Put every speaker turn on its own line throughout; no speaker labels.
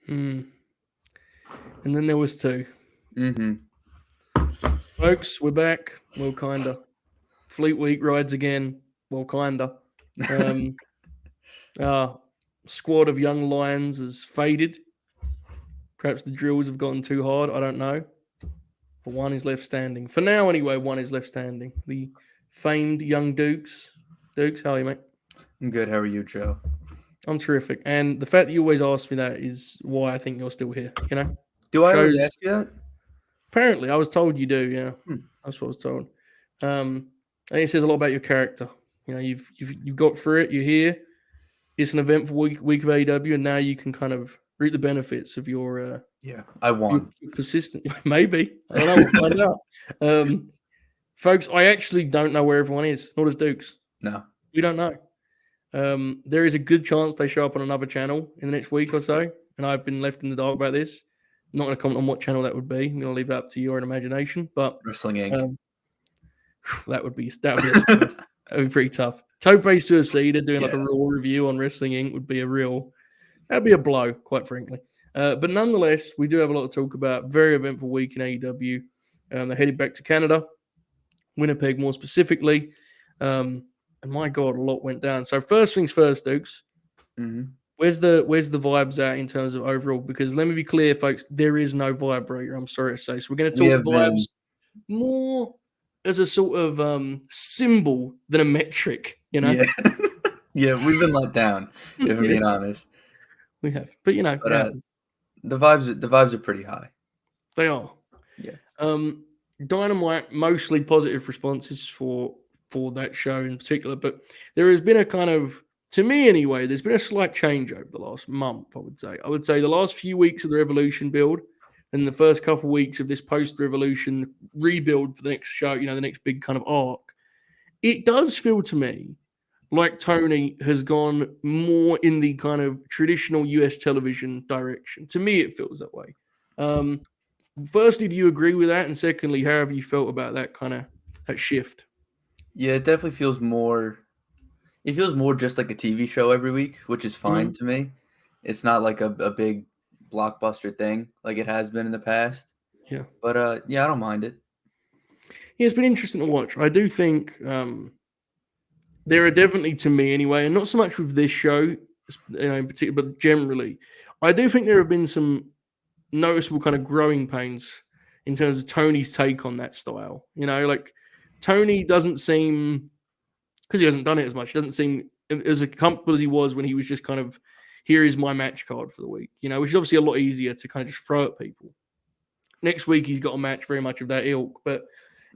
Hmm. And then there was two.
Mm-hmm.
Folks, we're back. Well, kinda. Fleet Week rides again. Well, kinda. Um, our squad of young lions has faded. Perhaps the drills have gotten too hard. I don't know. But one is left standing. For now, anyway, one is left standing. The famed young Dukes. Dukes, how are you, mate?
I'm good. How are you, Joe?
I'm terrific. And the fact that you always ask me that is why I think you're still here, you know?
Do I always
Shows
ask you that?
apparently I was told you do, yeah.
Hmm.
That's what I was told. I think it says a lot about your character. You know, you've got through it, you're here. It's an eventful week of AEW, and now you can kind of reap the benefits of
Yeah, I won.
your persistent maybe. I don't know, we'll find out. Folks, I actually don't know where everyone is, not as Dukes.
No.
We don't know. There is a good chance they show up on another channel in the next week or so, and I've been left in the dark about this. I'm not going to comment on what channel that would be. I'm going to leave that up to your own imagination. But
Wrestling Inc.
um, that'd be pretty tough. Tope Suicida doing like a
Yeah.
raw review on Wrestling Inc. would be that'd be a blow, quite frankly. But nonetheless, we do have a lot to talk about. Very eventful week in AEW. They're headed back to Canada, Winnipeg more specifically. And my God, a lot went down. So first things first, Dukes.
Mm-hmm.
Where's the vibes at in terms of overall? Because let me be clear, folks, there is no vibrator. I'm sorry to say. So we're going to
We
talk
have
vibes
been.
more as a sort of symbol than a metric. You know,
Yeah. Yeah, we've been let down, if I'm being
yes,
honest.
we have. But you know,
But
it happens.
the vibes are pretty high.
They are.
Yeah.
Um, Dynamite, mostly positive responses for that show in particular, but there has been a kind of, to me anyway, there's been a slight change over the last month. I would say the last few weeks of the Revolution build and the first couple of weeks of this post-Revolution rebuild for the next show, you know, the next big kind of arc. It does feel to me like Tony has gone more in the kind of traditional US television direction. To me, it feels that way. Um, Firstly, do you agree with that? And secondly, how have you felt about that kind of that shift?
Yeah, it definitely feels more. It feels more just like a TV show every week, which is fine
Mhm.
to me. It's not like a big blockbuster thing like it has been in the past.
Yeah.
But yeah, I don't mind it.
Yeah, it's been interesting to watch. I do think there are definitely, to me anyway, and not so much with this show, you know, in particular, but generally, I do think there have been some noticeable kind of growing pains in terms of Tony's take on that style. You know, like Tony doesn't seem, because he hasn't done it as much, he doesn't seem as comfortable as he was when he was just kind of, here is my match card for the week, you know, which is obviously a lot easier to kind of just throw at people. Next week, he's got a match very much of that ilk, but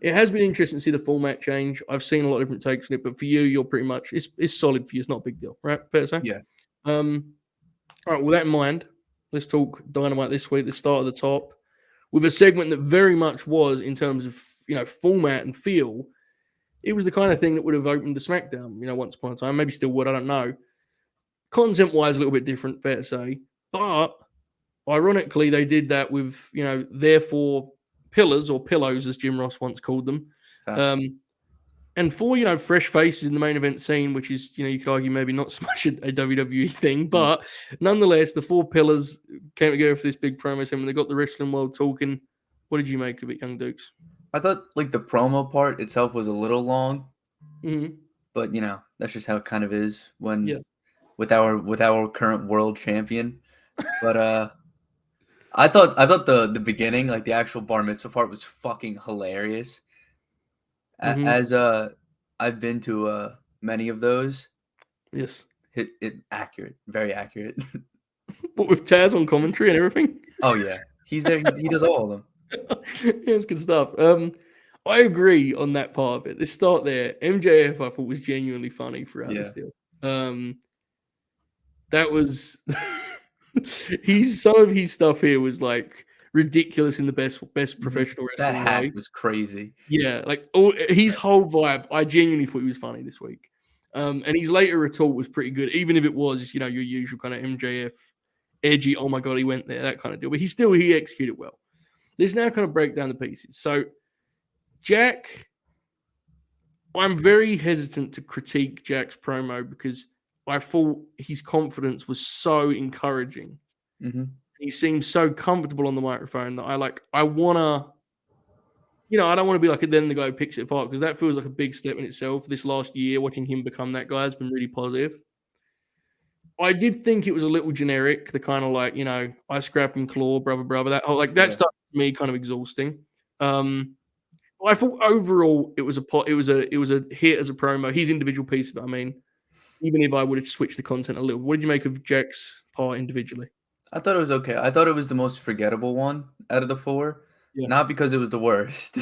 it has been interesting to see the format change. I've seen a lot of different takes on it, but for you, you're pretty much, it's solid for you. It's not a big deal, right? Fair to say?
Yeah.
Um, all right, with that in mind, let's talk Dynamite this week. Let's start at the top with a segment that very much was, in terms of, you know, format and feel, it was the kind of thing that would have opened the SmackDown, you know, once upon a time. Maybe still would, I don't know. Content wise, a little bit different, fair to say. But ironically, they did that with, you know, their four pillars or pillows, as Jim Ross once called them.
Facts.
Um, and four, you know, fresh faces in the main event scene, which is, you know, you could argue maybe not so much a WWE thing,
Mm.
but nonetheless, the four pillars came together for this big promo segment. They got the wrestling world talking. What did you make of it, Young Dukes?
I thought like the promo part itself was a little long,
Mm-hmm.
but that's just how it kind of is
Yeah.
when with our current world champion. But I thought the beginning, like the actual bar mitzvah part, was fucking hilarious.
Mm-hmm.
As I've been to many of those.
Yes.
It accurate, very accurate.
What, with Taz on commentary and everything?
Oh yeah, he's there. He does all of them.
Yeah, it's good stuff. I agree on that part of it. Let's start there. MJF, I thought, was genuinely funny throughout this
Yeah.
deal. That was he's some of his stuff here was like ridiculous in the best
Mhm.
professional
That
wrestling
hat
way.
was crazy.
Yeah, like his whole vibe, I genuinely thought he was funny this week. And his later retort was pretty good, even if it was, you know, your usual kind of MJF edgy. Oh my god, he went there, that kind of deal. But he executed well. Let's now kind of break down the pieces. So Jack, I'm very hesitant to critique Jack's promo because I thought his confidence was so encouraging.
Hmm.
He seems so comfortable on the microphone that I wanna, I don't want to be like then the guy who picks it apart because that feels like a big step in itself. This last year, watching him become that guy has been really positive. I did think it was a little generic, the kind of I scrap and claw, brother, brother. That whole that
Yeah.
stuff to me kind of exhausting. Um, I thought overall it was a hit as a promo. His individual piece of it. I mean, even if I would have switched the content a little, what did you make of Jack's part individually?
I thought it was okay. I thought it was the most forgettable one out of the 4,
Yeah,
not because it was the worst,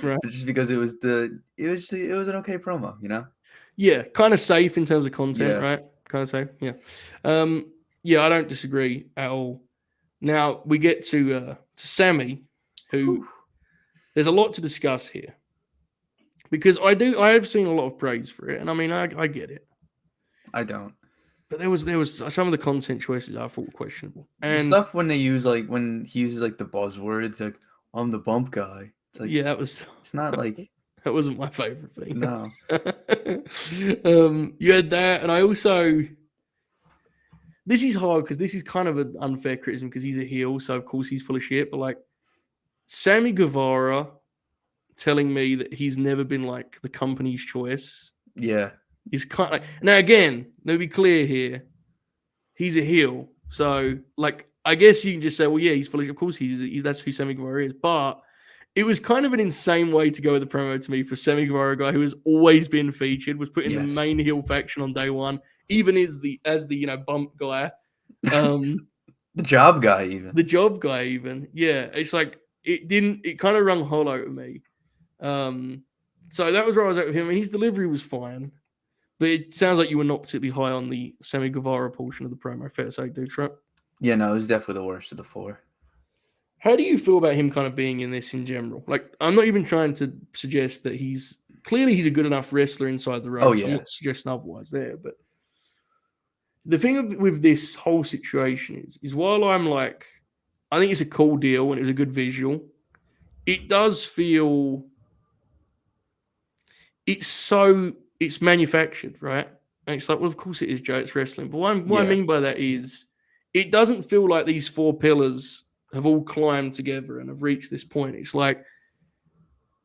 right.
but just because it was an okay promo, you know?
Yeah, kind of safe in terms of content,
Yeah.
right? Kind of safe. Yeah. Yeah, I don't disagree at all. Now we get to Sammy, who
Whew.
there's a lot to discuss here because I have seen a lot of praise for it, and I mean I get it,
I don't.
but there was some of the content choices I thought were questionable,
The
and
stuff when they use, like when he uses, like, the buzzwords, like, "I'm the bump guy." It's like,
yeah, that was
it's not like
that wasn't my favorite thing.
no.
You had that, and I also this is hard because this is kind of an unfair criticism because he's a heel, so of course he's full of shit. But Sammy Guevara telling me that he's never been the company's choice
Yeah.
is kind of now again. Let me be clear here. He's a heel, so I guess you can just say, well, yeah, he's full of. Of course, he's that's who Sammy Guevara is. But it was kind of an insane way to go with the promo to me for Sammy Guevara, a guy who has always been featured, was put in the
Yes.
main heel faction on day one, even as the bump guy. Um,
The job guy even.
The job guy, even. Yeah, it's it kind of rung hollow to me. So that was where I was at with him. And his delivery was fine, but it sounds like you were not particularly high on the Sammy Guevara portion of the promo. Fair to say, dude, right?
Yeah, no, it was definitely the worst of the 4.
How do you feel about him kind of being in this in general? I'm not even trying to suggest that he's a good enough wrestler inside the
Oh,
ropes. I'm
yeah.
not suggesting otherwise there, but the thing with this whole situation is while I think it's a cool deal and it was a good visual, it does feel it's manufactured, right? And it's well, of course it is, Joe. It's wrestling. But what I
Yeah.
mean by that is, it doesn't feel like these 4 pillars have all climbed together and have reached this point. It's like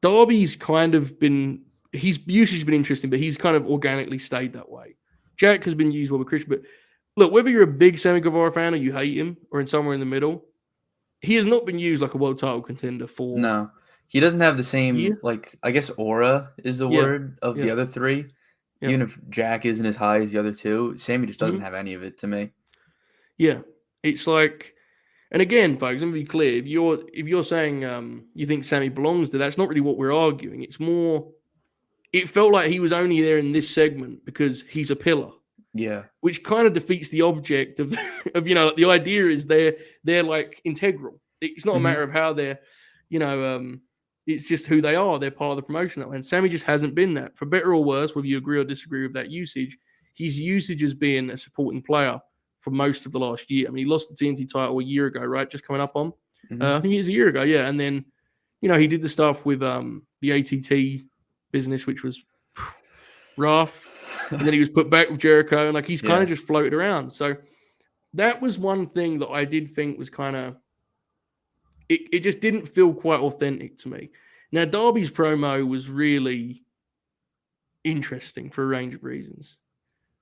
Darby's kind of been his usage has been interesting, but he's kind of organically stayed that way. Jack has been used well with Christian, but look, whether you're a big Sammy Guevara fan or you hate him or in somewhere in the middle, he has not been used like a world title contender for
No. He doesn't have the
a year.
same, like, I guess aura is the
Yeah,
word of the
yeah,
other 3.
yeah.
Even if Jack isn't as high as the other 2, Sammy just doesn't
Mhm.
have any of it to me.
Yeah. It's and again, folks, let me be clear. If you're saying you think Sammy belongs there, that's not really what we're arguing. It's more it felt like he was only there in this segment because he's a pillar,
Yeah.
which kind of defeats the object of of the idea is they're integral. It's not a
Mhm.
matter of how they're, you know, it's just who they are. They're part of the promotion that way. And Sammy just hasn't been that. For better or worse, whether you agree or disagree with that usage, his usage has been a supporting player for most of the last year. I mean, he lost the TNT title a year ago, right? Just coming up on.
Mhm.
I think it was a year ago, yeah. And then, he did the stuff with the ATT business, which was rough. And then he was put back with Jericho, and he's kind
Yeah.
of just floated around. So that was one thing that I did think was kind of it just didn't feel quite authentic to me. Now Darby's promo was really interesting for a range of reasons.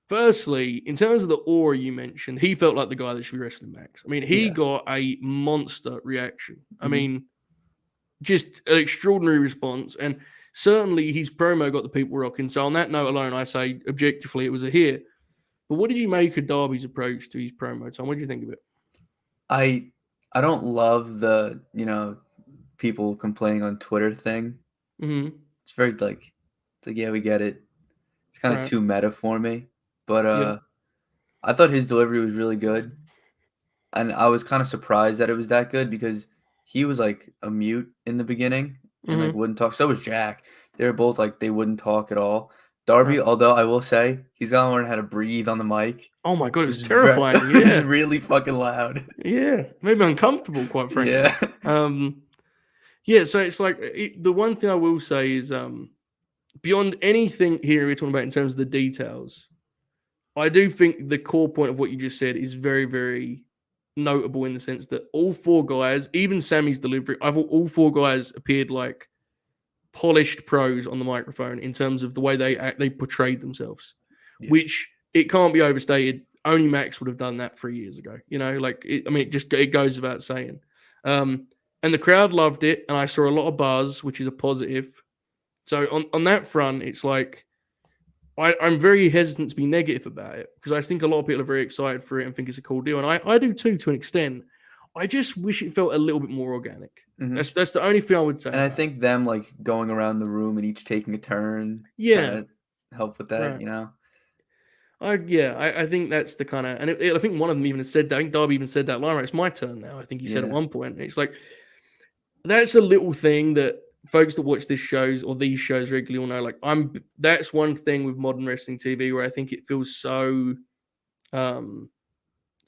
Firstly, in terms of the aura you mentioned, he felt like the guy that should be wrestling Max. I mean, he
Yeah.
got a monster reaction. I
Mhm.
mean, just an extraordinary response. And certainly his promo got the people rocking. So on that note alone, I say objectively it was a hit. But what did you make of Darby's approach to his promo, Tom? What did you think of it?
I I don't love the, people complaining on Twitter thing.
Mm-hmm.
It's very it's like, yeah, we get it. It's kinda
Right.
too meta for me, but,
Yeah.
I thought his delivery was really good, and I was kinda surprised that it was that good because he was, a mute in the beginning and,
Mm-hmm.
wouldn't talk. So was Jack. They were both, they wouldn't talk at all. Darby,
Right.
although I will say, he's gotta learn how to breathe on the mic.
Oh my god, it
It
was
was ve
terrifying.
it was
Yeah.
really fucking loud.
Yeah. Made me uncomfortable, quite frankly.
Yeah.
Um, yeah, so it's the one thing I will say is beyond anything here we're talking about in terms of the details, I do think the core point of what you just said is very, very notable in the sense that all four guys, even Sammy's delivery, I thought all four guys appeared like polished pros on the microphone in terms of the way they portrayed themselves,
Yeah.
which it can't be overstated. Only Max would have done that 3 years ago. It goes without saying. And the crowd loved it, and I saw a lot of buzz, which is a positive. So on that front, it's like I'm very hesitant to be negative about it because I think a lot of people are very excited for it and think it's a cool deal, and I do too to an extent. I just wish it felt a little bit more organic.
Mm-hmm.
That's the only thing I would say.
And I think them like going around the room and each taking a turn,
yeah,
help with that,
right.
you know.
I think that's the kind of, and I think one of them even said that. I think Darby even said that line. Right, it's my turn now. I think he said at one point. It's like that's a little thing that folks that watch this shows or these shows regularly will know. Like that's one thing with modern wrestling TV where I think it feels so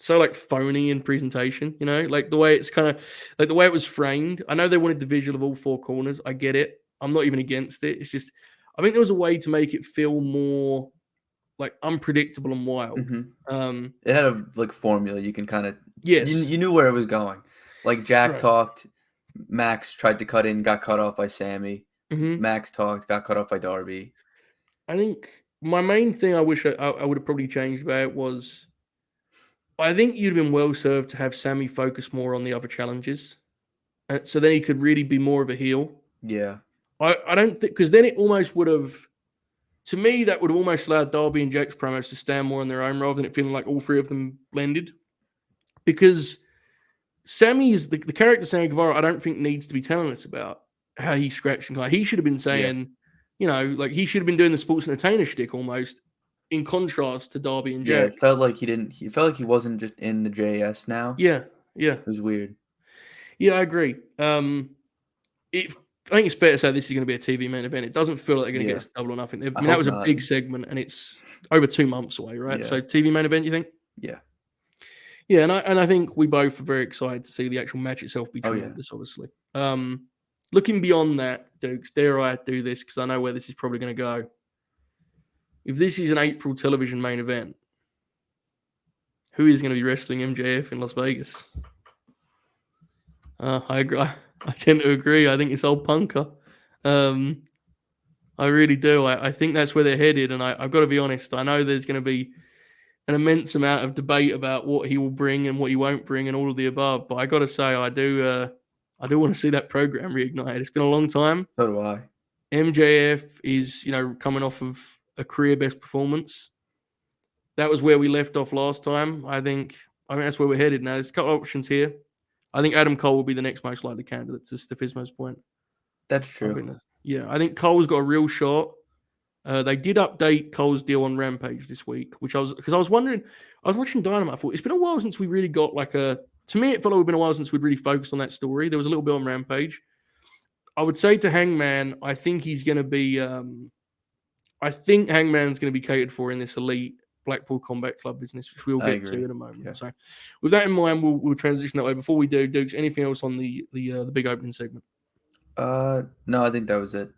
like phony in presentation, like the way it's kind of like the way it was framed. I know they wanted the visual of all four corners. I get it. I'm not even against it. It's just I think there was a way to make it feel more like unpredictable and wild.
Mm-hmm. It had a like formula. You can kind of
yes,
you knew where it was going. Like Jack
right.
talked, Max tried to cut in, got cut off by Sammy.
Mm-hmm.
Max talked, got cut off by Darby.
I think my main thing I wish I would have probably changed about it was I think you'd have been well served to have Sammy focus more on the other challenges. So then he could really be more of a heel.
Yeah.
I don't think, because then it almost would have, to me, that would have almost allowed Darby and Jack's promos to stand more on their own rather than it feeling like all three of them blended. Because Sammy is the character Sammy Guevara, I don't think needs to be telling us about how he scratched and he should have been saying, like he should have been doing the sports entertainer shtick almost in contrast to Darby and Jack.
Yeah, it felt like he felt like he wasn't just in the JS now.
Yeah.
It was weird.
Yeah, I agree. I think it's fair to say this is going to be a TV main event. It doesn't feel like they're going to get a double or nothing. I mean, that was a big segment, and it's over 2 months away, right? So TV main event, you think?
Yeah.
Yeah, and I think we both are very excited to see the actual match itself be tremendous, obviously. Looking beyond that, Dukes, dare I do this because I know where this is probably going to go. If this is an April television main event, who is going to be wrestling MJF in Las Vegas? I agree. I tend to agree. I think it's old Punker. I really do. I think that's where they're headed. And I've got to be honest. I know there's going to be an immense amount of debate about what he will bring and what he won't bring and all of the above. But I got to say, I do want to see that program reignite. It's been a long time.
So do I.
MJF is, coming off of a career best performance. That was where we left off last time. I think that's where we're headed now. There's a couple of options here. I think Adam Cole will be the next most likely candidate, to Stefismo's point.
That's true.
I think Cole's got a real shot. They did update Cole's deal on Rampage this week, because I was wondering, I was watching Dynamite. I thought it's been a while since we really got to me, it felt like it's been a while since we'd really focused on that story. There was a little bit on Rampage. I would say to Hangman, I think he's going to be, I think Hangman's going to be catered for in this elite Blackpool Combat Club business, which we'll get to in a moment. Yeah. So, with that in mind, we'll transition that way. Before we do, Dukes, anything else on the big opening segment?
No, I think that was it.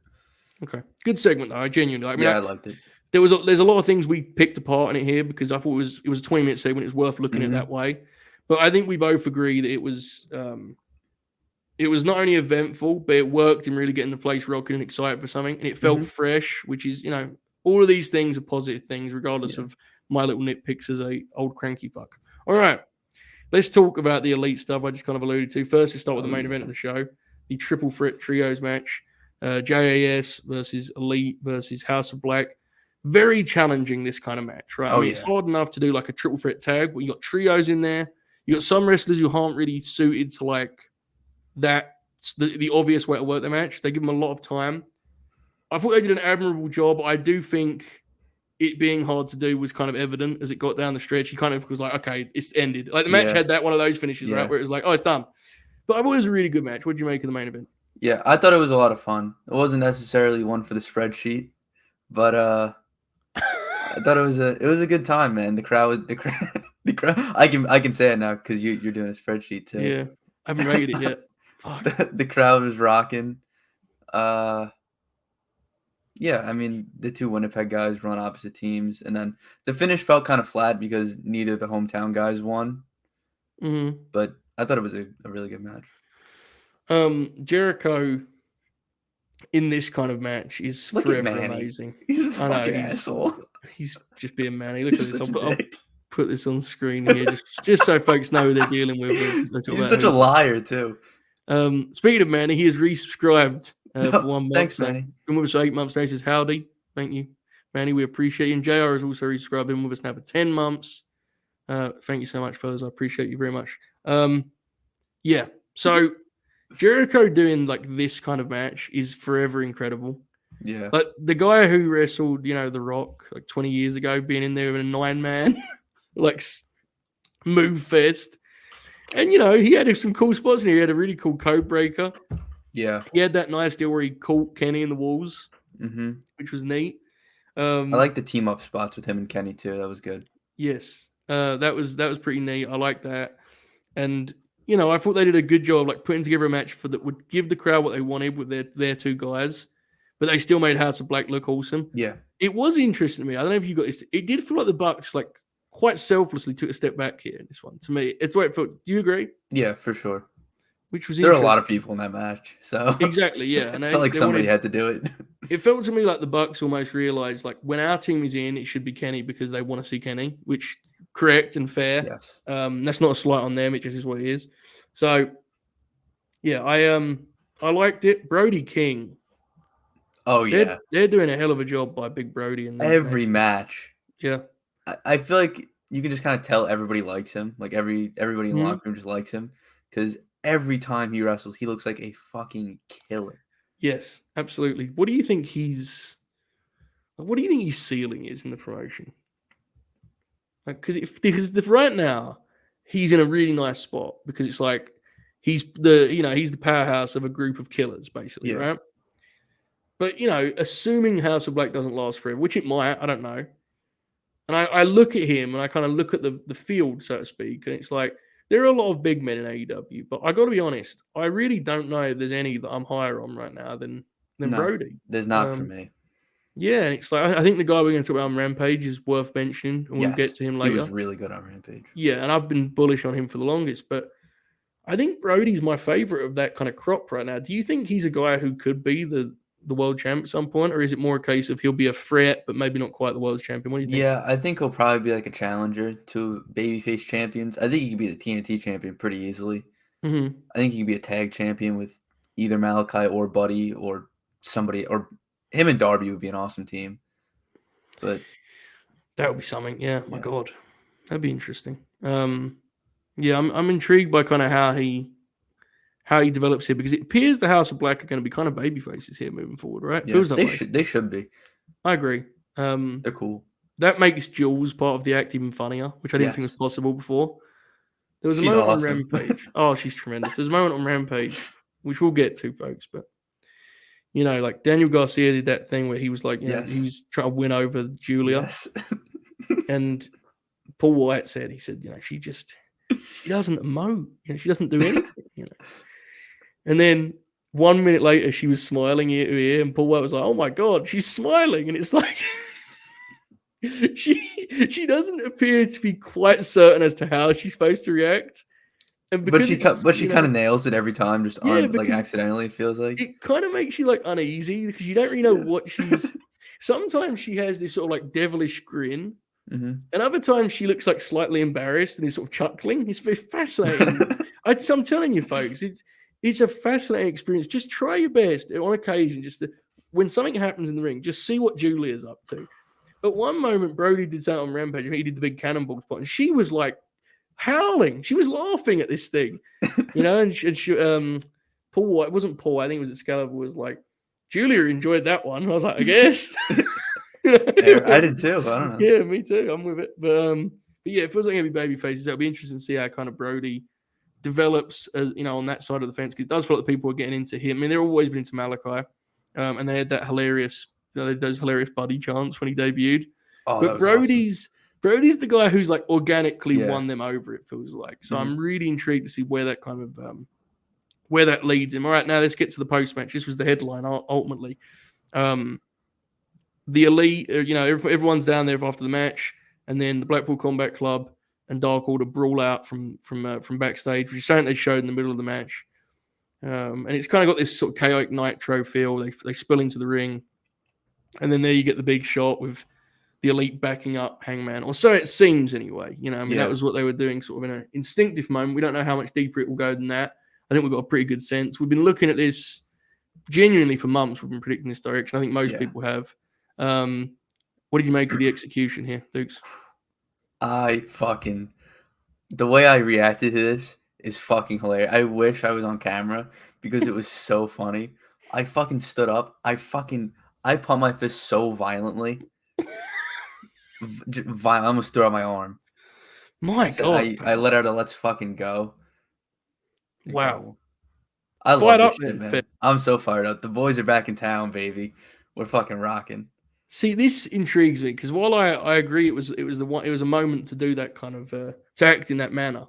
Okay, good segment though. I genuinely,
I liked it.
There's a lot of things we picked apart in it here because I thought it was a 20-minute segment. It's worth looking at that way. But I think we both agree that it was not only eventful, but it worked in really getting the place rocking and excited for something, and it felt fresh, which is all of these things are positive things, regardless of my little nitpicks as a old cranky fuck. All right, let's talk about the elite stuff I just kind of alluded to. First, let's start with the main event of the show, the triple threat trios match, JAS versus Elite versus House of Black. Very challenging, this kind of match, right? It's hard enough to do like a triple threat tag, but you got trios in there. You got some wrestlers who aren't really suited to like that, the obvious way to work the match. They give them a lot of time. I thought they did an admirable job. I do think it being hard to do was kind of evident as it got down the stretch. He kind of was like, okay, it's ended. Like the match had that one of those finishes, right? Where it was like, oh, it's done. But I thought it was a really good match. What did you make of the main event?
Yeah, I thought it was a lot of fun. It wasn't necessarily one for the spreadsheet, but I thought it was a good time, man. The crowd. I can say it now because you're doing a spreadsheet too.
Yeah, I haven't rated it yet. Fuck.
The crowd was rocking. Yeah, I mean, the two Winnipeg guys run opposite teams, and then the finish felt kind of flat because neither of the hometown guys won.
Mm-hmm.
But I thought it was a really good match.
Jericho in this kind of match is
Look at
forever
Manny.
amazing.
He's a
I know
fucking asshole.
he's just being Manny. Look at
He's
this.
such a
I'll
dick.
put this on screen here just so folks know who they're dealing with. When talk
He's
about
such a liar too.
Speaking of Manny, he has resubscribed for 1 month.
Thanks,
So
Manny.
been with us for 8 months now. He says howdy. Thank you, Manny. We appreciate you. And JR has also resubscribed, been with us now for 10 months. Thank you so much, fellas. I appreciate you very much. Yeah. So Jericho doing like this kind of match is forever incredible.
Yeah.
Like the guy who wrestled, The Rock, like 20 years ago, being in there with a 9-man, like move fest. And, he had some cool spots in here. He had a really cool code breaker.
Yeah.
He had that nice deal where he caught Kenny in the walls, which was neat.
I like the team up spots with him and Kenny too. That was good.
Yes. That was pretty neat. I like that. And, I thought they did a good job like putting together a match that would give the crowd what they wanted with their two guys, but they still made House of Black look awesome.
Yeah.
It was interesting to me. I don't know if you got this. It did feel like the Bucks like quite selflessly took a step back here in this one. To me, it's the way it felt. Do you agree?
Yeah, for sure.
Which was
there were a lot of people in that match, so
exactly, yeah. And
I felt like somebody had to do it.
It felt to me like the Bucks almost realized like when our team is in, it should be Kenny because they want to see Kenny, which correct and fair.
Yes.
That's not a slight on them. It just is what it is. So, yeah, I liked it. Brody King.
Oh yeah,
they're doing a hell of a job by Big Brody in
every match.
Yeah,
I feel like you can just kind of tell everybody likes him. Like everybody in the locker room just likes him because every time he wrestles, he looks like a fucking killer.
Yes, absolutely. What do you think his ceiling is in the promotion? Like, because right now he's in a really nice spot because it's like he's the powerhouse of a group of killers, basically, right? But assuming House of Black doesn't last forever, which it might, I don't know. And I look at him and I kind of look at the field, so to speak, and it's like there are a lot of big men in AEW, but I got to be honest, I really don't know if there's any that I'm higher on right now than Brody.
There's not for me.
Yeah, and it's like I think the guy we're going to talk about on Rampage is worth mentioning, and we'll get to him later.
He was really good on Rampage.
Yeah, and I've been bullish on him for the longest, but I think Brody's my favorite of that kind of crop right now. Do you think he's a guy who could be the world champ at some point, or is it more a case of he'll be a threat, but maybe not quite the world champion? What do you think?
Yeah, I think he'll probably be like a challenger to babyface champions. I think he could be the TNT champion pretty easily.
Mm-hmm.
I think he could be a tag champion with either Malachi or Buddy or somebody, or him and Darby would be an awesome team. But
that would be something. Yeah, my God, that'd be interesting. Yeah, I'm intrigued by kind of how he develops here because it appears the House of Black are going to be kind of baby faces here moving forward, right?
Yeah,
Feels that
they
way.
should. They should be.
I agree.
They're cool.
That makes Jules part of the act even funnier, which I didn't think was possible before. There was a moment on Rampage. Oh, she's tremendous. There's a moment on Rampage, which we'll get to, folks. But like Daniel Garcia did that thing where he was like, he was trying to win over Julia, and Paul White said, she doesn't emote. She doesn't do anything. And then 1 minute later, she was smiling ear to ear, and Paul White was like, "Oh my God, she's smiling!" And it's like she doesn't appear to be quite certain as to how she's supposed to react. And
but she kind of nails it every time, just like accidentally. It feels like
it kind of makes you like uneasy because you don't really know what she's. Sometimes she has this sort of like devilish grin.
Mm-hmm.
And other times she looks like slightly embarrassed and is sort of chuckling. It's very fascinating. I'm telling you, folks, it's a fascinating experience. Just try your best on occasion, when something happens in the ring, just see what Julia's up to. At one moment, Brody did something on Rampage. He did the big cannonball spot, and she was like howling. She was laughing at this thing, And she, Paul White, it wasn't Paul. I think it was Excalibur. Was like, Julia enjoyed that one. I was like, I guess.
I did too. I don't know.
Yeah, me too. I'm with it. But yeah, it feels like every baby faces. It'll be interesting to see how kind of Brody develops, as on that side of the fence. Because it does feel like people are getting into him. I mean, they've always been into Malachi, and they had that hilarious, those hilarious buddy chants when he debuted.
Oh,
but Brody's the guy who's like organically won them over. It feels like. So I'm really intrigued to see where that kind of where that leads him. All right, now let's get to the post match. This was the headline ultimately. The Elite, everyone's down there after the match, and then the Blackpool Combat Club and Dark Order brawl out from backstage, which is something they showed in the middle of the match. And it's kind of got this sort of chaotic Nitro feel. They spill into the ring, and then there you get the big shot with the Elite backing up Hangman, or so it seems anyway. I mean, that was what they were doing, sort of in an instinctive moment. We don't know how much deeper it will go than that. I think we've got a pretty good sense. We've been looking at this genuinely for months. We've been predicting this direction. I think most people have. What did you make of the execution here, Dukes?
The way I reacted to this is fucking hilarious. I wish I was on camera because it was so funny. I fucking stood up. I pumped my fist so violently. I almost threw out my arm.
My God.
I let out a "let's fucking go."
Wow.
I love this shit, man. I'm so fired up. The boys are back in town, baby. We're fucking rocking.
See, this intrigues me because while I agree it was a moment to do that kind of to act in that manner.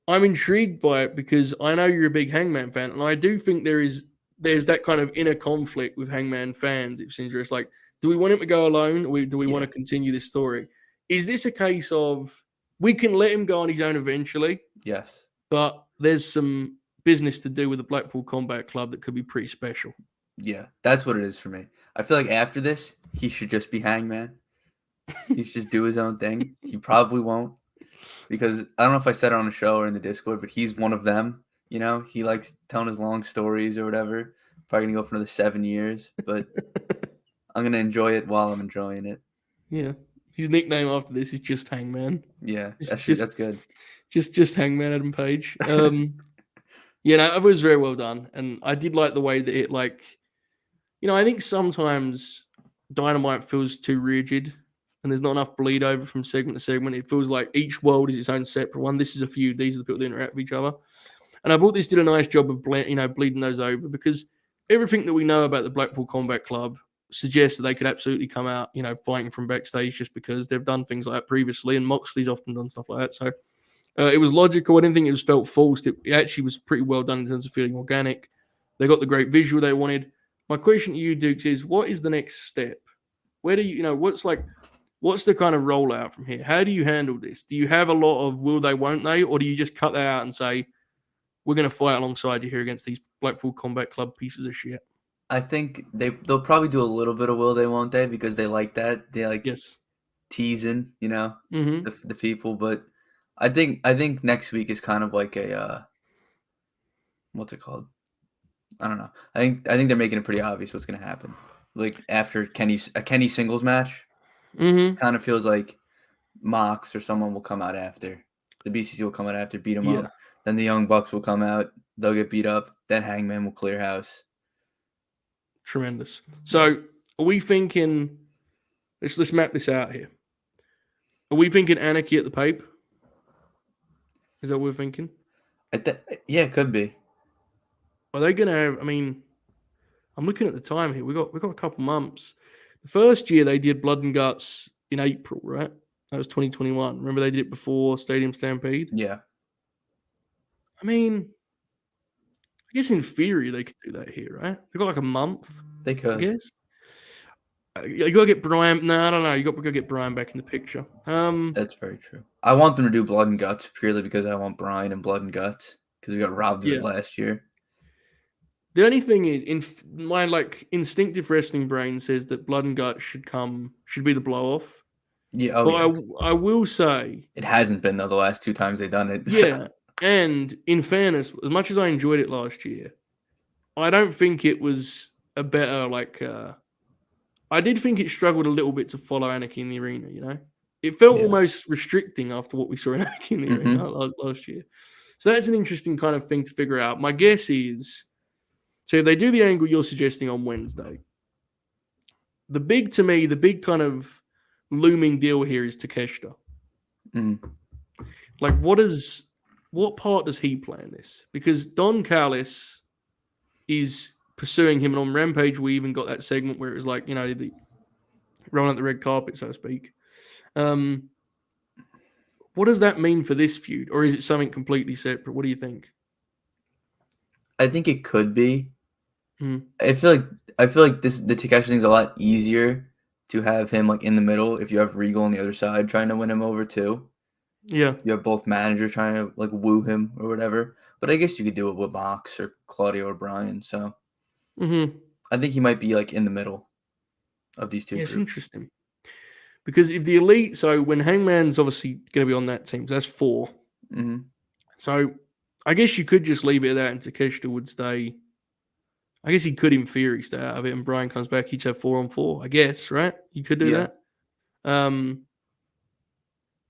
I'm intrigued by it because I know you're a big Hangman fan, and I do think there's that kind of inner conflict with Hangman fans. It seems it's like, do we want him to go alone, or do we want to continue this story? Is this a case of we can let him go on his own eventually?
Yes,
but there's some business to do with the Blackpool Combat Club that could be pretty special.
Yeah, that's what it is for me. I feel like after this, he should just be Hangman. He should just do his own thing. He probably won't, because I don't know if I said it on the show or in the Discord, but he's one of them. He likes telling his long stories or whatever. Probably gonna go for another 7 years, but I'm gonna enjoy it while I'm enjoying it.
Yeah, his nickname after this is just Hangman.
Yeah, that's good.
Just Hangman Adam Page. It was very well done, and I did like the way that it I think sometimes Dynamite feels too rigid, and there's not enough bleed over from segment to segment. It feels like each world is its own separate one. This is a feud. These are the people that interact with each other. And I thought this did a nice job of bleeding those over, because everything that we know about the Blackpool Combat Club suggests that they could absolutely come out, fighting from backstage just because they've done things like that previously, and Moxley's often done stuff like that. So it was logical. I didn't think it was felt forced. It actually was pretty well done in terms of feeling organic. They got the great visual they wanted. My question to you, Dukes, is what is the next step? Where do what's the kind of rollout from here? How do you handle this? Do you have a lot of will they, won't they? Or do you just cut that out and say, we're going to fight alongside you here against these Blackpool Combat Club pieces of shit?
I think they'll probably do a little bit of will they, won't they? Because they like that. They like teasing, the people. But I think next week is kind of like a what's it called? I don't know. I think they're making it pretty obvious what's going to happen. Like after Kenny singles match, kind of feels like Mox or someone will come out after. The BCC will come out after, beat him up. Then the Young Bucks will come out. They'll get beat up. Then Hangman will clear house.
Tremendous. So are we thinking? Let's map this out here. Are we thinking Anarchy at the Pape? Is that what we're thinking?
Yeah, it could be.
Are they going to have? I mean, I'm looking at the time here. We got a couple months. The first year they did Blood and Guts in April, right? That was 2021. Remember they did it before Stadium Stampede?
Yeah.
I mean, I guess in theory they could do that here, right? They got like a month.
They could.
I guess. You gotta get Brian. No, I don't know. You got to get Brian back in the picture.
That's very true. I want them to do Blood and Guts purely because I want Brian and Blood and Guts, because we got robbed of it last year.
The only thing is, in my instinctive wrestling brain says that Blood and Guts should be the blow off.
Yeah,
I will say
it hasn't been though the last 2 times they've done it.
Yeah, and in fairness, as much as I enjoyed it last year, I don't think it was a better I did think it struggled a little bit to follow Anarchy in the Arena. It felt almost restricting after what we saw in Anarchy in the Arena last year. So that's an interesting kind of thing to figure out. My guess is, so if they do the angle you're suggesting on Wednesday, the big kind of looming deal here is Takeshita. Like, what part does he play in this? Because Don Callis is pursuing him, and on Rampage we even got that segment where it was like, the rolling out the red carpet, so to speak. What does that mean for this feud, or is it something completely separate? What do you think?
I think it could be. I feel like the Takeshi thing's a lot easier to have him like in the middle if you have Regal on the other side trying to win him over too.
Yeah.
You have both managers trying to like woo him or whatever. But I guess you could do it with Mox or Claudio or Brian. So
Mm-hmm.
I think he might be like in the middle of these two
Yeah, it's
groups.
interesting because if the elite, so when Hangman's obviously going to be on that team, so that's 4.
Mm-hmm.
So I guess you could just leave it at that, and Takeshita would stay. I guess he could, in theory, stay out of it, and Brian comes back. He'd have 4-on-4. I guess, right? You could do
Yeah.
that.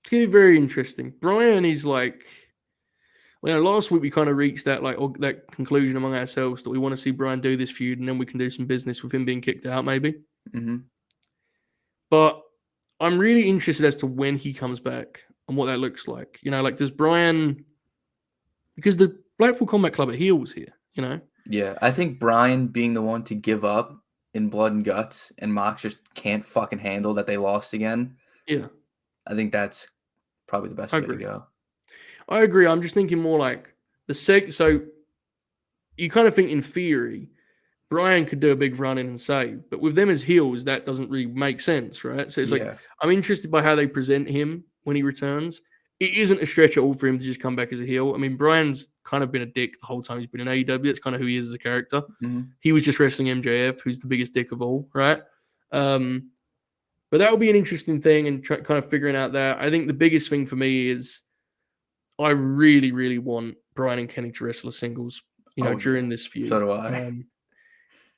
It's gonna be very interesting. Brian is like, well, last week we kind of reached that that conclusion among ourselves that we want to see Brian do this feud, and then we can do some business with him being kicked out, maybe.
Mm-hmm.
But I'm really interested as to when he comes back and what that looks like. Like does Brian, because the Blackpool Combat Club are heels here,
Yeah. I think Brian being the one to give up in blood and guts and Mox just can't fucking handle that they lost again.
Yeah,
I think that's probably the best
I
way to
agree.
go.
I agree. I'm just thinking more like so you kind of think in theory Brian could do a big run in and save, but with them as heels, that doesn't really make sense, right? So it's like
Yeah.
I'm interested by how they present him when he returns. It isn't a stretch at all for him to just come back as a heel. I mean, Brian's kind of been a dick the whole time he's been in AEW. That's kind of who he is as a character.
Mm-hmm.
He was just wrestling MJF, who's the biggest dick of all, right? But that will be an interesting thing and kind of figuring out that. I think the biggest thing for me is I really, really want Brian and Kenny to wrestle a singles, during this feud.
So do I.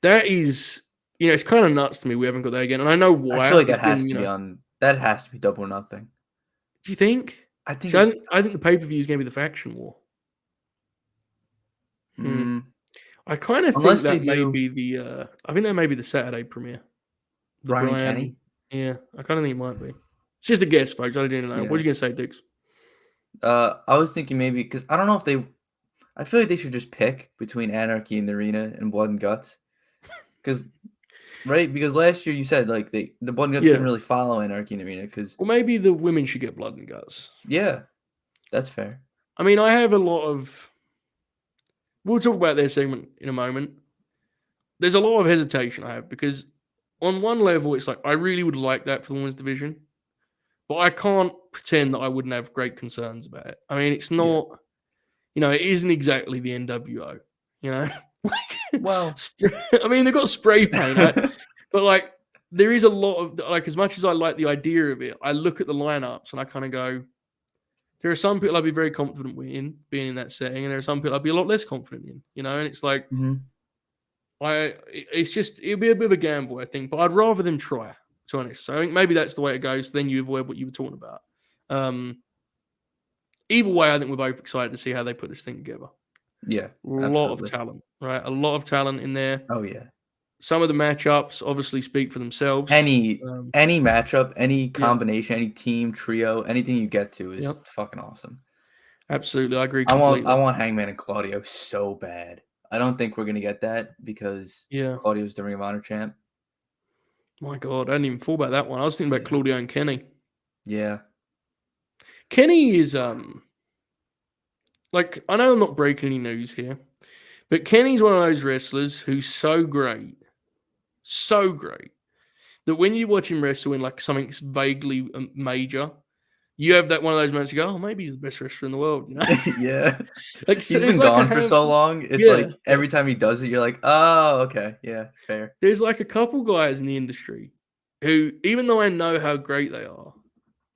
That is, it's kind of nuts to me. We haven't got that again, and I know why.
I feel like that has to be on. That has to be Double or Nothing.
Do you think?
I think.
See, I think the pay per view is going to be the faction war. I kind of think that may be the. I think that may be the Saturday premiere.
Brian and Kenny.
Yeah, I kind of think it might be. It's just a guess, folks. I didn't know.
Yeah.
What are you going to say, Dukes?
I was thinking maybe because I don't know if they. I feel like they should just pick between Anarchy in the Arena and Blood and Guts, because last year you said like the Blood and Guts couldn't really follow Anarchy in the Arena because.
Well, maybe the women should get Blood and Guts.
Yeah, that's fair.
I mean, I have a lot of. We'll talk about their segment in a moment. There's a lot of hesitation I have because on one level, it's like I really would like that for the women's division, but I can't pretend that I wouldn't have great concerns about it. I mean, it's not, it isn't exactly the NWO,
Well,
I mean, they've got spray paint, but like there is a lot of like as much as I like the idea of it, I look at the lineups and I kind of go, there are some people I'd be very confident in being in that setting, and there are some people I'd be a lot less confident in, and it's like it'd be a bit of a gamble, I think, but I'd rather them try, to be honest. So I think maybe that's the way it goes. Then you avoid what you were talking about. Either way, I think we're both excited to see how they put this thing together.
Yeah,
a lot of talent, right? A lot of talent in there.
Oh yeah.
Some of the matchups obviously speak for themselves.
Any matchup, any combination, any team, trio, anything you get to is fucking awesome.
Absolutely, I agree completely.
I want Hangman and Claudio so bad. I don't think we're gonna get that because Claudio's the Ring of Honor champ.
My God, I didn't even thought about that one. I was thinking about Claudio and Kenny.
Yeah.
Kenny is like, I know I'm not breaking any news here, but Kenny's one of those wrestlers who's so great, that when you watch him wrestle in like something vaguely major, you have that one of those moments you go, oh, maybe he's the best wrestler in the world,
Yeah.
Like,
he's been gone for so long. It's like every time he does it, you're like, oh, okay. Yeah, fair.
There's like a couple guys in the industry who, even though I know how great they are,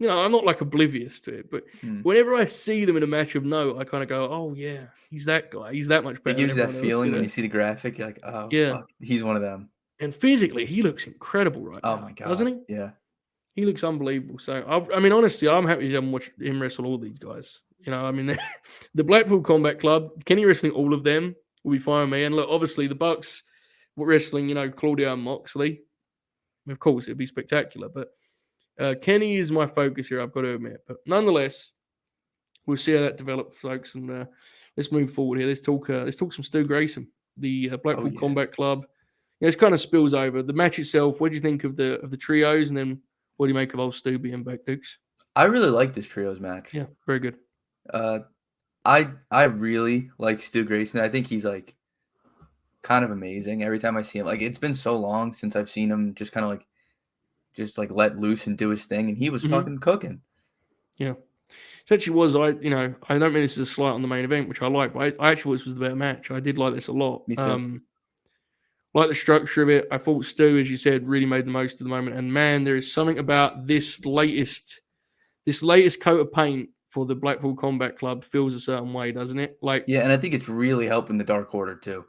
I'm not like oblivious to it, but whenever I see them in a match of note, I kind of go, oh, yeah, he's that guy. He's that much better.
It gives you that feeling when you see the graphic. You're like, oh, fuck, he's one of them.
And physically, he looks incredible right now.
Oh, my God.
Doesn't he?
Yeah.
He looks unbelievable. So, I mean, honestly, I'm happy to watch him wrestle all these guys. I mean, the Blackpool Combat Club, Kenny wrestling all of them will be fine with me. And look, obviously, the Bucks were wrestling, Claudio and Moxley. Of course, it'd be spectacular. But Kenny is my focus here, I've got to admit. But nonetheless, we'll see how that develops, folks. And let's move forward here. Let's talk some Stu Grayson, the Blackpool Combat Club. It kind of spills over the match itself. What do you think of the trios, and then what do you make of old Stu being back, Dukes?
I really like this trios match.
Yeah, very good.
I really like Stu Grayson. I think he's like kind of amazing every time I see him. Like, it's been so long since I've seen him just kind of like let loose and do his thing, and he was fucking cooking.
Yeah, It actually was. I don't mean this is a slight on the main event, which I like, but I actually thought this was the better match. I did like this a lot.
Me too.
Like the structure of it. I thought Stu, as you said, really made the most of the moment. And man, there is something about this latest coat of paint for the Blackpool Combat Club feels a certain way, doesn't it? Like,
Yeah, and I think it's really helping the Dark Order too.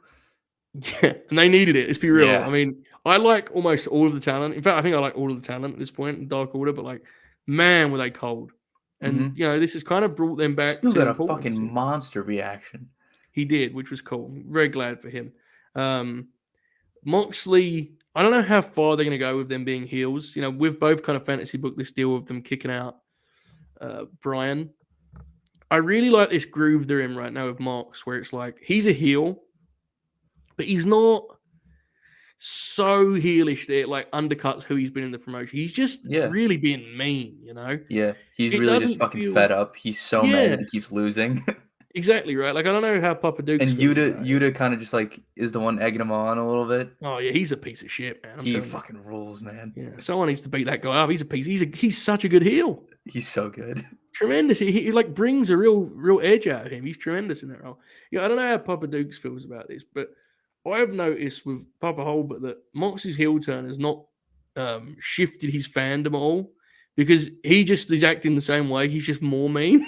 yeah, and they needed it. Let's be real.
Yeah.
I mean, I like almost all of the talent. In fact, I think I like all of the talent at this point in Dark Order. But like, man, were they cold? And this has kind of brought them back
Stu
to
got a
importance.
fucking monster reaction.
He did, which was cool. Very glad for him. Moxley, I don't know how far they're going to go with them being heels. We've both kind of fantasy booked this deal of them kicking out Brian. I really like this groove they're in right now with Mox, where it's like he's a heel, but he's not so heelish that it like undercuts who he's been in the promotion. He's just really being mean,
Yeah, he's
It
really just
doesn't
fucking
feel-
fed up. He's so mad that he keeps losing.
Exactly right. Like I don't know how Papa Duke's
And
feels about it.
Yuta kind of just like is the one egging him on a little bit.
Oh yeah, he's a piece of shit, man.
He fucking rules, man.
Yeah, someone needs to beat that guy up. He's a piece. He's such a good heel.
He's so good.
Tremendous. He like brings a real edge out of him. He's tremendous in that role. I don't know how Papa Dukes feels about this, but I have noticed with Papa Holbert that Mox's heel turn has not shifted his fandom at all because he just is acting the same way. He's just more mean,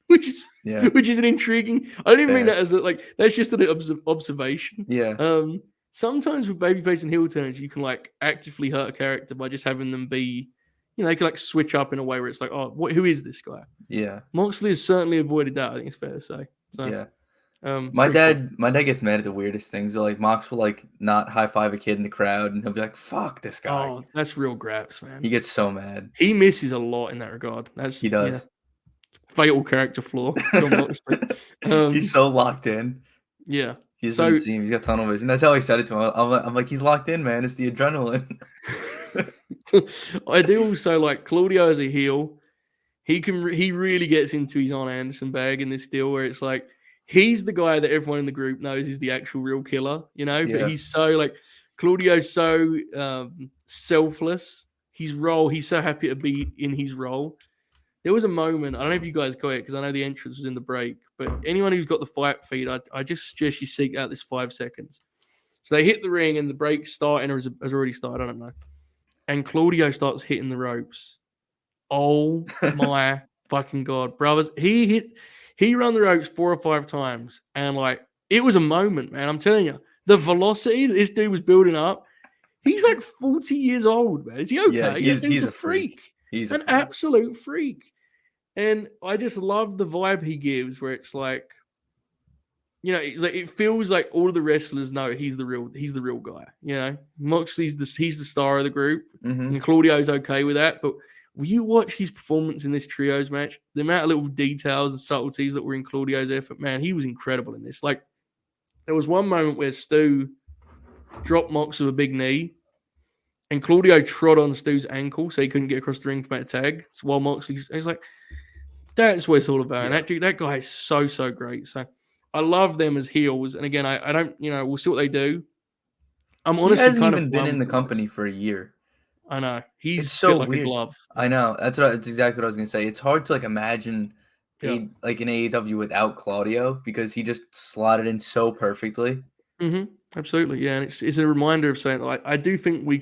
which is an intriguing. I don't even mean that as that's just an observation.
Yeah.
Sometimes with babyface and heel turns, you can like actively hurt a character by just having them be. They can like switch up in a way where it's like, oh, who is this guy?
Yeah.
Moxley has certainly avoided that. I think it's fair to say. So,
yeah. My dad gets mad at the weirdest things. So, like Mox will like not high five a kid in the crowd, and he'll be like, "Fuck this guy."
Oh, that's real graps, man.
He gets so mad.
He misses a lot in that regard.
He does.
Yeah, fatal character flaw.
He's so locked in.
Yeah.
He doesn't see him. He's got tunnel vision. That's how he said it to him. I'm like, he's locked in, man. It's the adrenaline.
I do also like Claudio as a heel. He really gets into his Arn Anderson bag in this deal where it's like he's the guy that everyone in the group knows is the actual real killer, But he's so like Claudio's so selfless. His role, he's so happy to be in his role. There was a moment, I don't know if you guys got it because I know the entrance was in the break, but anyone who's got the fight feed, I just suggest you seek out this 5 seconds. So they hit the ring and the break's starting or has already started, I don't know. And Claudio starts hitting the ropes. Oh my fucking God, brothers. He ran the ropes 4 or 5 times. And like, it was a moment, man. I'm telling you, the velocity that this dude was building up, he's like 40 years old, man. Is he okay?
Yeah, he's a freak.
He's an absolute freak. And I just love the vibe he gives where it's like, it's like it feels like all of the wrestlers know he's the real guy. Moxley's he's the star of the group, and Claudio's okay with that. But when you watch his performance in this trios match, the amount of little details and subtleties that were in Claudio's effort, man, he was incredible in this. Like there was one moment where Stu dropped Mox with a big knee, and Claudio trod on Stu's ankle so he couldn't get across the ring for that tag. So while Moxley's like, that's what it's all about. Yeah. And that guy is so great. So I love them as heels. And again, I don't, we'll see what they do. I'm honestly
he hasn't
kind
even
of
been in the company for a year.
I know. He's
so
like
weird.
A glove.
I know. That's exactly what I was gonna say. It's hard to like imagine like an AEW without Claudio because he just slotted in so perfectly.
Absolutely. Yeah. And it's a reminder of saying like I do think we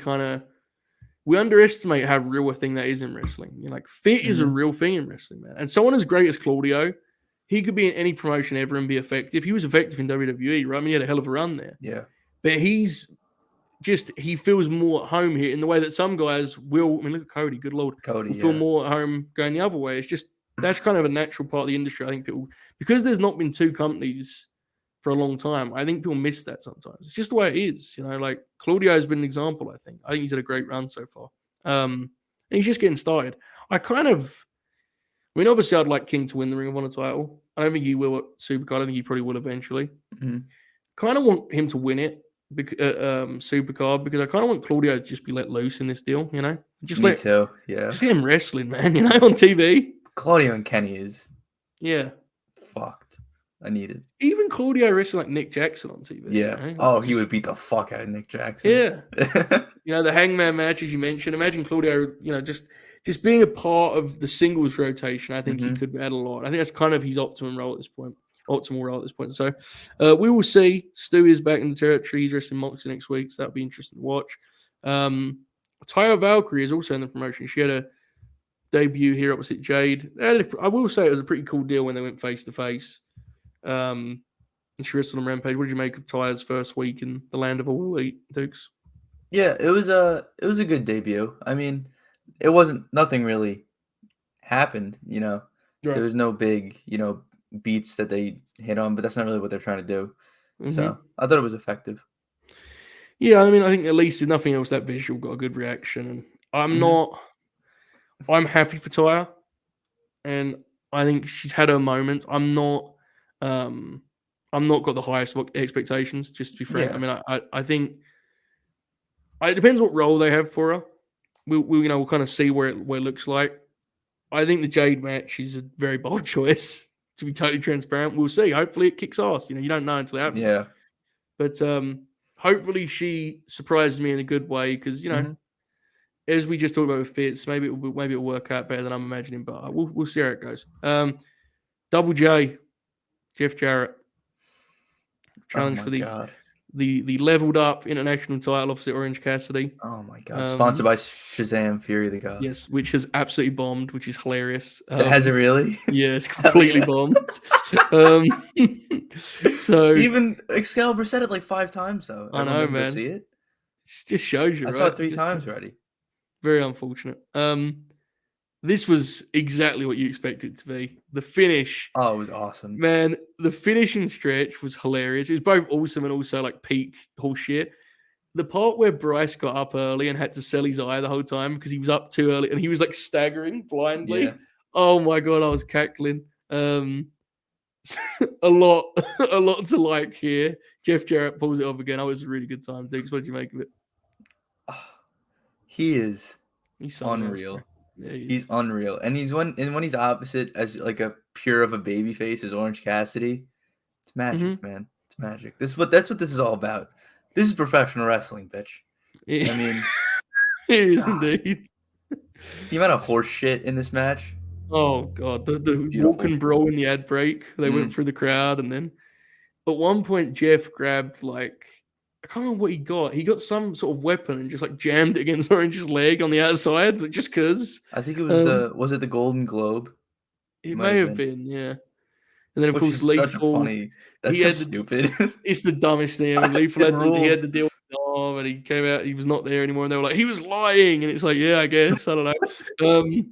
underestimate how real a thing that is in wrestling. Like fit is a real thing in wrestling, man. And someone as great as Claudio, he could be in any promotion ever and be effective. He was effective in WWE, right? I mean, he had a hell of a run there.
Yeah.
But he feels more at home here in the way that some guys will. I mean, look at Cody, good Lord.
Cody,
feel more at home going the other way. It's just, that's kind of a natural part of the industry. I think people, because there's not been 2 companies for a long time, I think people miss that sometimes. It's just the way it is. Like Claudio has been an example, I think. I think he's had a great run so far. And he's just getting started. Obviously I'd like King to win the Ring of Honor title. I don't think he will at Supercard. I don't think he probably will eventually. Kind of want him to win it, Supercard, because I kind of want Claudio to just be let loose in this deal, Just
Me too, yeah.
Just him wrestling, man, on TV.
Claudio and Kenny is
fucked.
I need it.
Even Claudio wrestling like Nick Jackson on TV.
Yeah. Oh, he would beat the fuck out of Nick Jackson.
Yeah. the Hangman match, as you mentioned. Imagine Claudio, just being a part of the singles rotation. I think he
Mm-hmm.
could add a lot. I think that's kind of his optimal role at this point. So we will see. Stu is back in the territory. He's wrestling Moxley next week, so that'll be interesting to watch. Taya Valkyrie is also in the promotion. She had a debut here opposite Jade. I will say it was a pretty cool deal when they went face to face. And she wrestled on Rampage. What did you make of Taya's first week in the land of all elite, Dukes?
Yeah, it was a good debut. I mean, it wasn't nothing really happened, you know. There
Right.
was no big, beats that they hit on, but that's not really what they're trying to do.
Mm-hmm.
So I thought it was effective.
Yeah, I mean, I think at least if nothing else, that visual got a good reaction. And
Hmm.
I'm happy for Taya, and I think she's had her moments. Um, I'm not got the highest expectations, just to be frank. I
Yeah.
mean, I think it depends what role they have for her. We'll kind of see where it looks like. I think the Jade match is a very bold choice. To be totally transparent, we'll see. Hopefully, it kicks ass. You don't know until it happens.
Yeah.
But hopefully, she surprises me in a good way because
Hmm.
as we just talked about with Fitz, maybe it'll work out better than I'm imagining. But we'll see how it goes. Double J, Jeff Jarrett,
Oh
challenge
my
for the
god.
leveled up international title opposite Orange Cassidy.
Oh my god. Sponsored
Um,
by Shazam, Fury of the God.
yes, which has absolutely bombed, which is hilarious.
Has it really?
Yeah, it's
Hell
completely
yeah.
bombed. um, so
Even Excalibur said it like 5 times though.
I
Everyone
know,
didn't go
man.
see it.
It just shows you,
I saw
right?
it three times already.
Very unfortunate. This was exactly what you expected it to be. The finish,
Oh, it was awesome.
man. The finishing stretch was hilarious. It was both awesome and also like peak horseshit. The part where Bryce got up early and had to sell his eye the whole time because he was up too early and he was like staggering
Yeah.
blindly. Oh my god, I was cackling. A lot, a lot to like here. Jeff Jarrett pulls it off again. That was a really good time. Dukes, what did you make of it?
He is
He's something else, bro.
unreal.
Yeah, he
He's
is.
unreal. And when he's opposite as like a pure of a baby face as Orange Cassidy, it's magic,
Mm-hmm.
man. It's magic. That's what this is all about. This is professional wrestling, bitch.
It
I mean,
is
God,
indeed.
the amount of horse shit in this match,
Oh god, the walk
beautiful.
and brawl in the ad break. They went
Mm.
through the crowd, and then at one point Jeff grabbed like I can't remember what he got. He got some sort of weapon and just like jammed it against Orange's leg on the outside, like, just because.
I think it was
Um,
was it the Golden Globe? It
it
might
may
have
have
been,
been, yeah. And then of
which
course
is such a
Lethal,
funny. That's
he
so
had the
stupid.
it's the dumbest thing. I mean, Lethal
It
he had
rules.
the deal with Dom, and he came out. He was not there anymore, and they were like, he was lying, and it's like, yeah, I guess I don't know.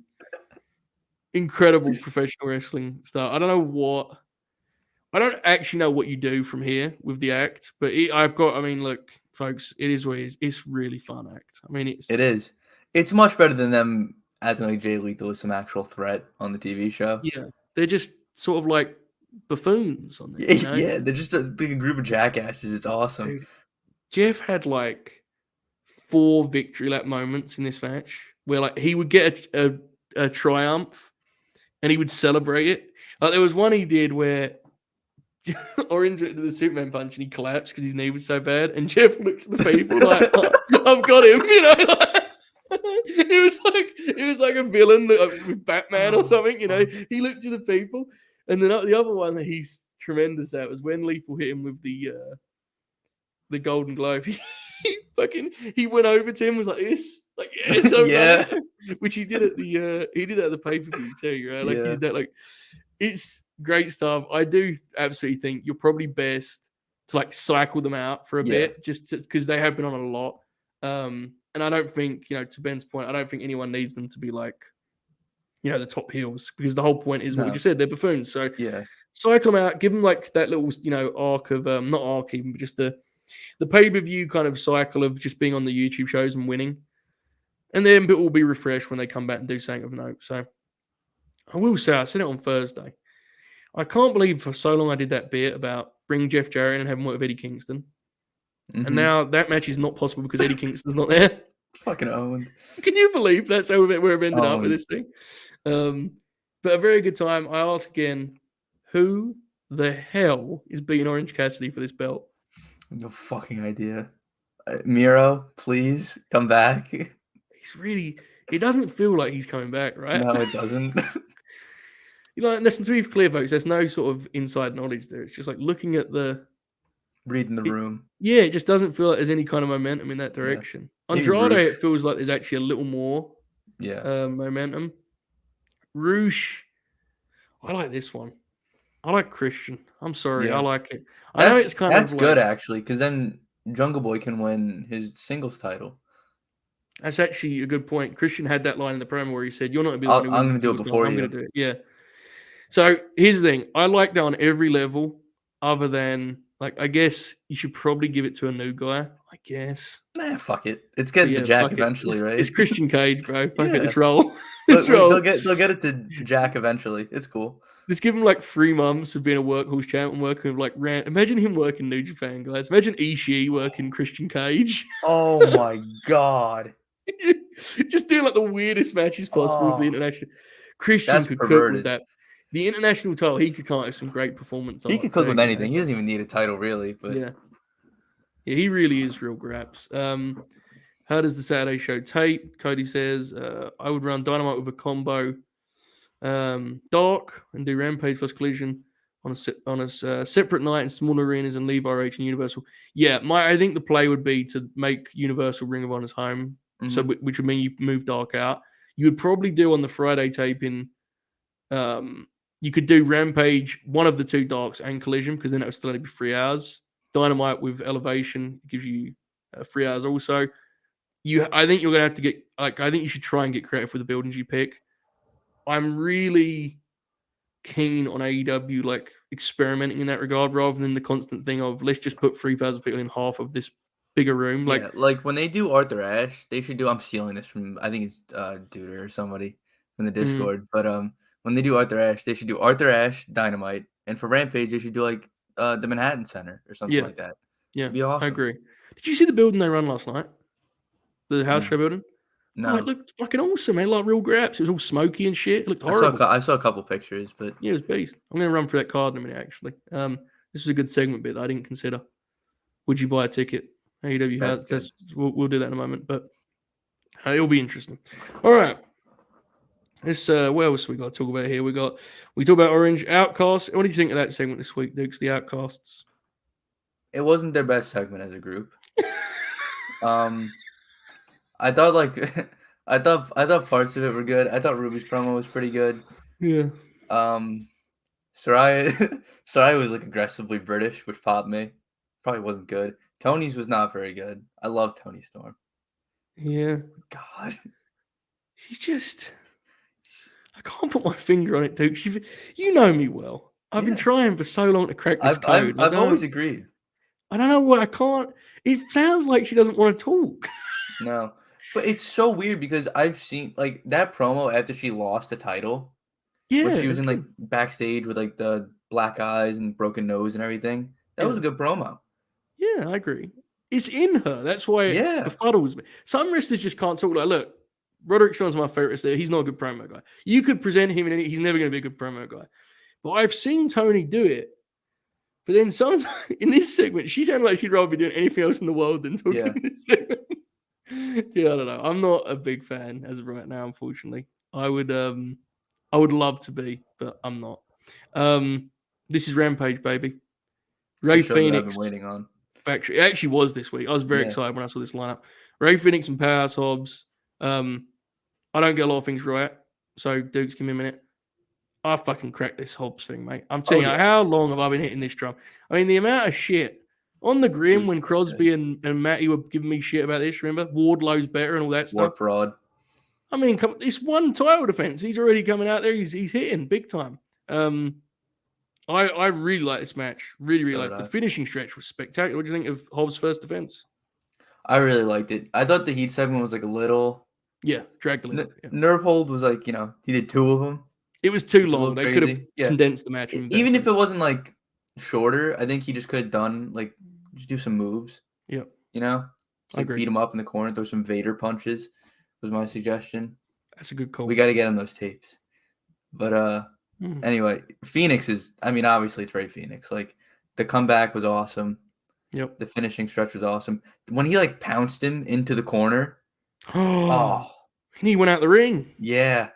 Incredible professional wrestling stuff. I don't actually know what you do from here with the act, but I mean, look, folks, it is what it is. It's really fun act. I mean, it's
It is. It's much better than them acting like Jay Lethal is some actual threat on the TV show.
yeah, they're just sort of like buffoons on there,
Yeah,
you know.
yeah, they're just like a group of jackasses. It's awesome.
Dude, Jeff had like 4 victory lap moments in this match where like he would get a triumph and he would celebrate it. Like there was one he did where Orange went to the Superman punch and he collapsed because his knee was so bad. And Jeff looked at the people like, "Oh, I've got him," you know. Like, it was like a villain with Batman or
Oh,
something, you know.
fuck.
He looked to the people, and then the other one that he's tremendous at was when Lethal hit him with the Golden Globe. He went over to him was like this, like yes, I've done
Yeah,
it, which he did at the pay per view too, right? Like he
yeah.
did that like it's great stuff. I do absolutely think you're probably best to like cycle them out for a
Yeah.
bit, just because they have been on a lot. And I don't think, to Ben's point, I don't think anyone needs them to be like, the top heels, because the whole point is what we
No.
just said, they're buffoons. So
Yeah.
cycle them out, give them like that little, arc of not arc even, but just the pay per view kind of cycle of just being on the YouTube shows and winning, and then it will be refreshed when they come back and do something of note. So I will say, I said it on Thursday. I can't believe for so long I did that bit about bring Jeff Jarrett and have him work with Eddie Kingston. And
Mm-hmm.
now that match is not possible because Eddie Kingston's not there.
Fucking owned.
Can you believe that's how we've ended up with
Owned.
this thing? But a very good time. I ask again, who the hell is beating Orange Cassidy for this belt?
No fucking idea. Miro, please come back.
He's really. It doesn't feel like he's coming back, right?
No, it doesn't.
Listen, to be clear, folks, there's no sort of inside knowledge there. It's just like looking at
Reading the room.
yeah, it just doesn't feel like there's any kind of momentum in that direction.
Maybe
Andrade,
Roosh.
it feels like there's actually a little more momentum. Roosh, I like this one. I like Christian. I'm sorry, I like it. I know it's kind of like,
good actually, because then Jungle Boy can win his singles title.
That's actually a good point. Christian had that line in the promo where he said, "You're not going to be the one who wins.
I'm going to do it before you.
I'm going to do it." Yeah. So here's the thing. I like that on every level, other than like I guess you should probably give it to a new guy. I guess.
Nah, fuck it. It's getting to Jack eventually, right?
It's Christian Cage, bro. Fuck it. Let's roll.
They'll get it to Jack eventually. It's cool.
Let's give him like 3 months of being a workhorse champ and working with like Imagine him working New Japan, guys. Imagine Ishii working Christian Cage.
Oh my god.
Just doing like the weirdest matches possible with the international. Christian could cook with that. The international title, he could come up with some great performance.
He could cook with anything. He doesn't even need a title, really. But
yeah, he really is real graps. How does the Saturday show tape? Cody says, I would run Dynamite with a combo Dark and do Rampage plus Collision on a separate night in smaller arenas and leave RH and Universal. Yeah, I think the play would be to make Universal Ring of Honor's home, so which would mean you move Dark out. You would probably do on the Friday taping. You could do Rampage, one of the 2 Darks and Collision, because then that would still only be 3 hours. Dynamite with Elevation gives you 3 hours also. I think you're going to have to get, like, I think you should try and get creative with the buildings you pick. I'm really keen on AEW, like, experimenting in that regard, rather than the constant thing of, let's just put 3,000 people in half of this bigger room.
Like when they do Arthur Ashe, they should do, I'm stealing this from, I think it's Duder or somebody from the Discord, but when they do Arthur Ashe, they should do Arthur Ashe, Dynamite, and for Rampage, they should do like the Manhattan Center or something like that.
Yeah,
it'd be awesome.
I agree. Did you see the building they run last night? The house show building?
No.
It looked fucking awesome, man. Like real graps. It was all smoky and shit. It looked horrible.
I saw a couple pictures, but
yeah, it was beast. I'm going to run for that card in a minute, actually. This was a good segment bit that I didn't consider. Would you buy a ticket? AEW has. We'll do that in a moment, but it'll be interesting. All right. This what else we got to talk about here? We talk about Orange Outcasts. What do you think of that segment this week, Dukes? The Outcasts.
It wasn't their best segment as a group. I thought I thought parts of it were good. I thought Ruby's promo was pretty good.
Yeah.
Saraya was like aggressively British, which popped me. Probably wasn't good. Tony's was not very good. I love Tony Storm.
Yeah.
God.
She's just, I can't put my finger on it, Duke. You know me well. I've been trying for so long to crack this code.
I've always agreed.
I don't know what I can't. It sounds like she doesn't want to talk.
No. But it's so weird because I've seen like that promo after she lost the title.
Yeah.
When she was in like backstage with like the black eyes and broken nose and everything. That was a good promo.
Yeah, I agree. It's in her. That's why it befuddles me. Some wrestlers just can't talk. Like, look, Roderick Strong's my favorite wrestler. He's not a good promo guy. You could present him in he's never going to be a good promo guy. But I've seen Tony do it. But then in this segment, she sounded like she'd rather be doing anything else in the world than talking in this segment. Yeah, I don't know. I'm not a big fan as of right now, unfortunately. I would love to be, but I'm not. This is Rampage, baby. Ray Phoenix.
I've been waiting on.
It actually was this week. I was very excited when I saw this lineup. Ray Phoenix and Powerhouse Hobbs. I don't get a lot of things right, so Dukes, give me a minute. I fucking cracked this Hobbs thing, mate. I'm telling you, how long have I been hitting this drum? I mean, the amount of shit on the grim when Crosby and Matty were giving me shit about this. Remember, Wardlow's better and all that stuff.
War fraud.
I mean, this one title defense, he's already coming out there. He's hitting big time. I really like this match. Really like the finishing stretch was spectacular. What do you think of Hobbs' first defense?
I really liked it. I thought the heat segment was like a little
dragged a little.
Nerve hold was like, he did 2 of them.
It was too long. They could have condensed the match.
Even if it wasn't like shorter, I think he just could have done like just do some moves.
Yeah.
Just like beat him up in the corner, throw some Vader punches was my suggestion.
That's a good call.
We got to get him those tapes. But anyway, Phoenix is, I mean, obviously it's Ray Phoenix. Like the comeback was awesome.
Yep.
The finishing stretch was awesome. When he like pounced him into the corner.
Oh,
Oh,
and he went out the ring.
yeah.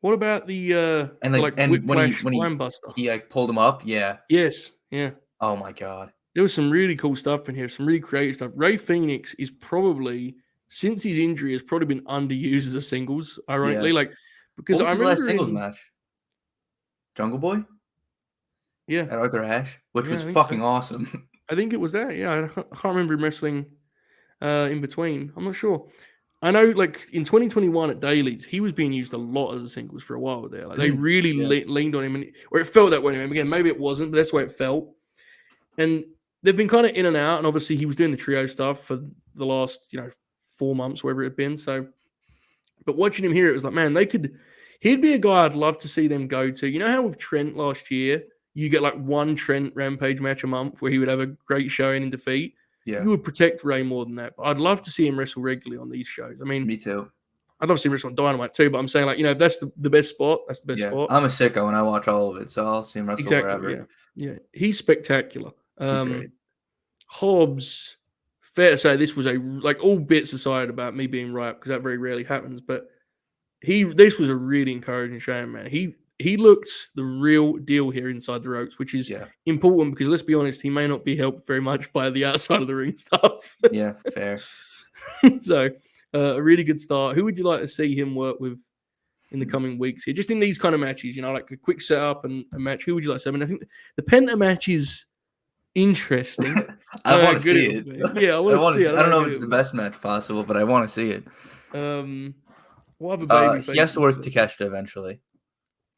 What about the
And like when he
whiplash spine buster?
he like pulled him up, yeah.
Yes, yeah.
Oh my god.
There was some really cool stuff in here, some really creative stuff. Ray Phoenix is probably, since his injury, has probably been underused as a singles, ironically.
Yeah.
Like, because
What was
I
his last
remember
singles match? Jungle Boy
yeah,
at Arthur Ashe, which
yeah,
was
I think so.
fucking awesome.
I think it was that. Yeah, I can't remember him wrestling in between. I'm not sure. I know, like in 2021 at Dailies, he was being used a lot as a singles for a while there. Like they really
Yeah.
leaned on him, or it felt that way. Again, maybe it wasn't, but that's the way it felt. And they've been kind of in and out. And obviously, he was doing the trio stuff for the last 4 months, whatever it had been. So, but watching him here, it was like, man, he'd be a guy I'd love to see them go to. You know how with Trent last year, you get like one Trent Rampage match a month where he would have a great showing and defeat.
Yeah.
You would protect Ray more than that. But I'd love to see him wrestle regularly on these shows. I mean,
Me too.
I'd love to see him wrestle on Dynamite too, but I'm saying, like, if that's the best spot, that's the best
Yeah.
spot.
I'm a sicko and I watch all of it, so I'll see him wrestle wherever.
Exactly. Yeah. He's spectacular.
He's great.
Hobbs, fair to say, this was all bits aside about me being right, because that very rarely happens, but this was a really encouraging showing, man. He looked the real deal here inside the ropes, which is important, because let's be honest, he may not be helped very much by the outside of the ring stuff.
Yeah, fair.
So a really good start. Who would you like to see him work with in the coming weeks here? Just in these kind of matches, like a quick setup and a match. Who would you like to see? I mean, I think the Penta match is interesting.
I want to see it.
Yeah, I want to see it.
I don't know if it's the best match possible, but I want to see it.
We'll have a baby
he has to work Takeshita eventually.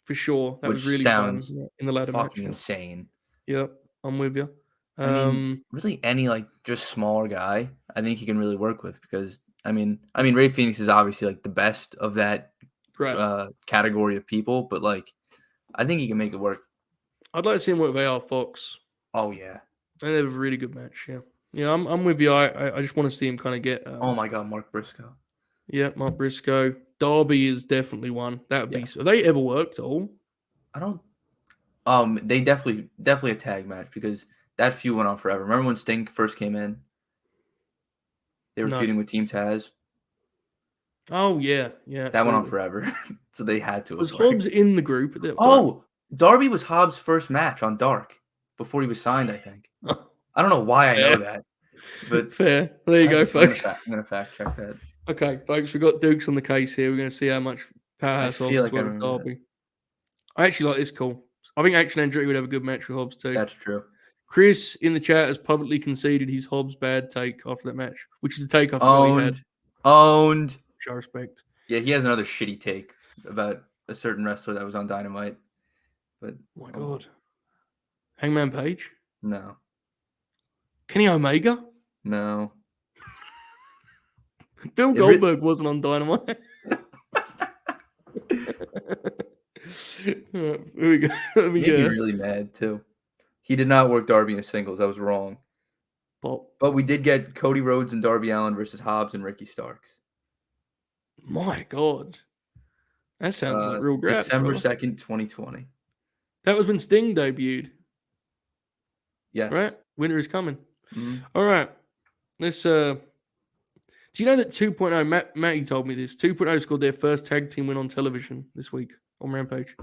For sure. That was really
sounds
fun in the ladder match.
Fucking insane.
Yep, I'm with you.
I mean, really any like just smaller guy, I think he can really work with, because I mean, Ray Phoenix is obviously like the best of that category of people, but like I think he can make it work.
I'd like to see him work with AR Fox.
Oh yeah,
and they have a really good match. Yeah, I'm with you. I just want to see him kind of get.
Oh my god, Mark Briscoe.
Yeah, Mark Briscoe. Darby is definitely one. That would be. Have they ever worked at all?
I don't. They definitely a tag match, because that feud went on forever. Remember when Sting first came in? They were feuding with Team Taz.
Oh yeah.
That went on forever, so they had to.
Was Hobbs in the group?
Darby was Hobbs' first match on Dark before he was signed, I think. I don't know why I know that, but
fair. There you go, folks.
I'm gonna fact check that.
Okay, folks, we've got Dukes on the case here. We're going to see how much powerhouse Hobbs has got with Darby. I actually like this call. I think Action Andretti would have a good match with Hobbs too.
That's true.
Chris in the chat has publicly conceded his Hobbs bad take after that match, which is a take I thought he had.
Owned.
Which I respect.
Yeah, he has another shitty take about a certain wrestler that was on Dynamite. But
oh my god. Hangman Page?
No.
Kenny Omega?
No.
Bill Goldberg wasn't on Dynamite. Here we go.
Made me really mad too. He did not work Darby in a singles. That was wrong. But we did get Cody Rhodes and Darby Allin versus Hobbs and Ricky Starks.
My God. That sounds like real great.
December 2nd, 2020.
That was when Sting debuted.
Yes.
Right? Winter is coming.
Mm-hmm.
All right. Let's do you know that 2.0, Matty told me this, 2.0 scored their first tag team win on television this week on Rampage.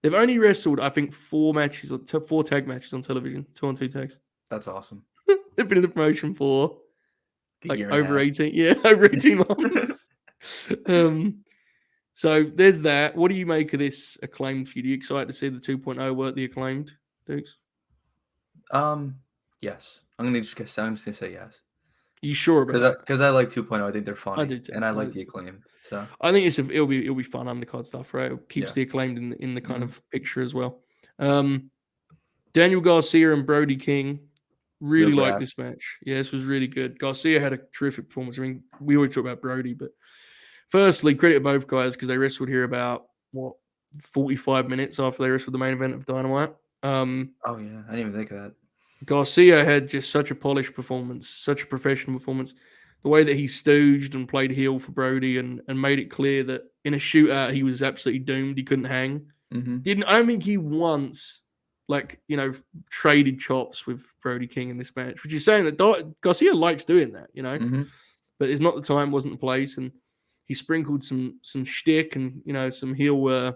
They've only wrestled, I think, 4 tag matches on television, 2-on-2 tags.
That's awesome.
They've been in the promotion for like over 18. Yeah, over 18 months. So there's that. What do you make of this Acclaimed feud? Are you excited to see the 2.0 work the Acclaimed, Dukes?
Yes. I'm just gonna say yes.
You sure about that?
Because I like 2.0. I think they're funny.
I do too.
And I like the Acclaimed. So
I think it'll be fun undercard stuff, right? It keeps the Acclaimed in the kind of picture as well. Daniel Garcia and Brody King really liked this match. Yeah, this was really good. Garcia had a terrific performance. I mean, we always talk about Brody, but firstly, credit both guys because they wrestled here about 45 minutes after they wrestled the main event of Dynamite.
oh yeah, I didn't even think of that.
Garcia had just such a polished performance, such a professional performance. The way that he stooged and played heel for Brody and made it clear that in a shootout he was absolutely doomed. He couldn't hang.
Mm-hmm.
I don't think he once like traded chops with Brody King in this match, which is saying that Garcia likes doing that,
Mm-hmm.
but it's not the time, wasn't the place, and he sprinkled some shtick and some heel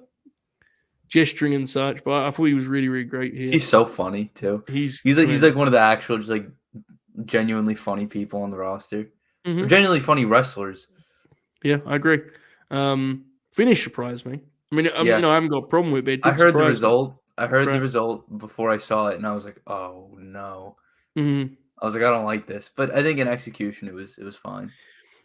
gesturing and such. But I thought he was really, really great here.
He's so funny too.
He's
He's
tremendous.
like one of the actual just like genuinely funny people on the roster. Or
Mhm.
genuinely funny wrestlers.
Yeah, I agree. Finish surprised me. I mean,
Yeah.
I haven't got a problem with it. But it
I
did
heard the
surprise me.
result. I heard the
Right.
result before I saw it, and I was like, "Oh no!"
Mhm.
I was like, "I don't like this." But I think in execution, it was fine.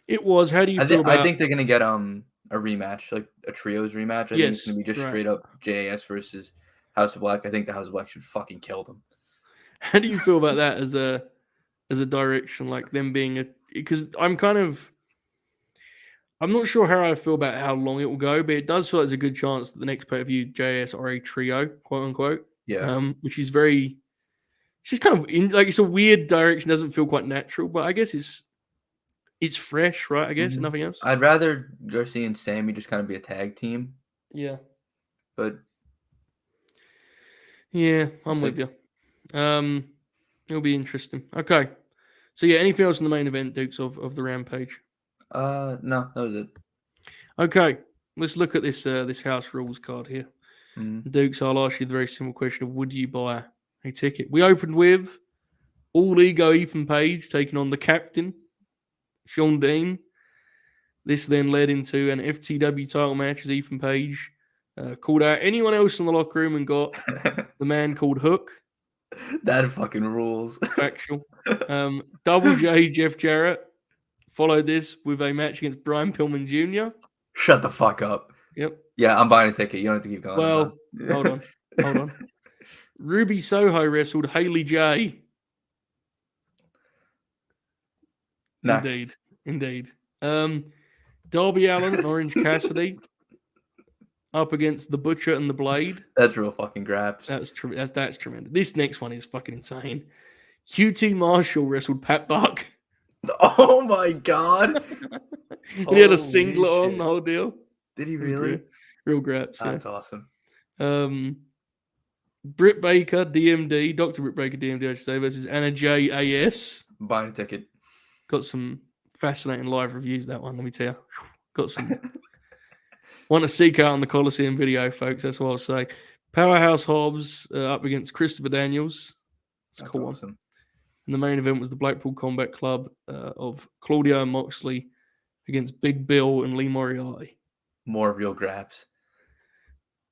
It was. How do you feel
I
about?
think they're gonna get a rematch, like a trios rematch. I think it's gonna
Yes.
be just
Right.
straight up JAS versus House of Black. I think the House of Black should fucking kill them.
How do you feel about that as a direction, like them being because I'm not sure how I feel about how long it will go, but it does feel like there's a good chance that the next pay-per-view JS are a trio, quote unquote.
Yeah.
Which is very it's just kind of it's a weird direction, doesn't feel quite natural, but I guess it's fresh, right? I guess, and
Mhm.
nothing else.
I'd rather Garcia and Sammy just kind of be a tag team,
Yeah.
but
Yeah,
we'll
I'm
see.
with you. It'll be interesting. Okay. So yeah, anything else in the main event, Dukes, of the Rampage?
No, that was it.
Okay. Let's look at this house rules card here.
Mhm.
Dukes, I'll ask you the very simple question of would you buy a ticket? We opened with All Ego Ethan Page taking on the captain, Sean Dean. This then led into an FTW title match as Ethan Page called out anyone else in the locker room and got the man called Hook,
That fucking rules.
factual. Double J, Jeff Jarrett, followed this with a match against Brian Pillman Jr.
Shut the fuck up.
Yep.
Yeah, I'm buying a ticket. You don't have to keep going. I'm
Well, hold
done.
on. Hold on. Ruby Soho wrestled Haley J. Indeed.
Next.
Indeed. Darby Allen and Orange Cassidy up against the Butcher and the Blade.
That's real fucking graps.
That's tremendous. This next one is fucking insane. QT Marshall wrestled Pat Buck.
Oh my god.
And he had a
Holy
singlet on the
shit.
whole deal.
Did he
It was great.
really?
Real graps, yeah.
That's awesome.
Britt Baker, DMD, Dr. Britt Baker, DMD, I should say, versus Anna J. AS.
I'm buying a ticket.
Got some fascinating live reviews, that one, let me tell you. Got some. Want to seek out on the Coliseum video, folks. That's what I'll say. Powerhouse Hobbs up against Christopher Daniels. It's a
That's
cool one.
awesome.
And the main event was the Blackpool Combat Club of Claudio and Moxley against Big Bill and Lee Moriarty.
More real graps.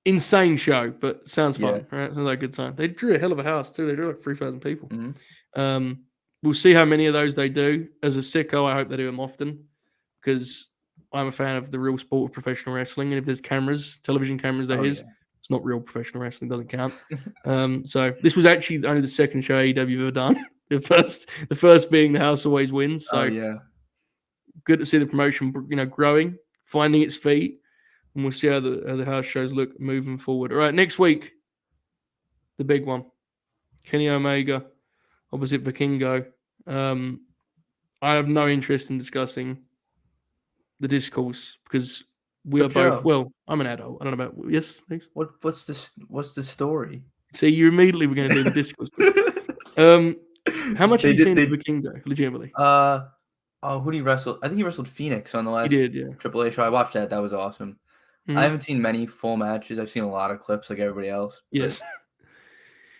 Insane show, but sounds fun.
Yeah.
Right? Sounds like a good time. They drew a hell of a house too. They drew like 3,000 people.
Mm-hmm.
We'll see how many of those they do. As a sicko, I hope they do them often because I'm a fan of the real sport of professional wrestling. And if there's cameras, television cameras, there
Oh,
is.
yeah.
It's not real professional wrestling, doesn't count. So this was actually only the second show AEW ever done. The first being the House Always Wins. So
Oh, yeah.
good to see the promotion, growing, finding its feet, and we'll see how the house shows look moving forward. All right, next week, the big one, Kenny Omega opposite Vikingo. I have no interest in discussing the discourse because we are
But
both.
Joe,
Well, I'm an adult. I don't know about yes. Thanks.
what's the story?
See, you immediately were going to do the discourse. How much have you seen of Vikingo? Legitimately,
who did he wrestle? I think he wrestled Phoenix on the
he
last
did. Yeah.
Triple A show. I watched that. That was awesome. I
Mhm.
haven't seen many full matches. I've seen a lot of clips like everybody else.
Yes.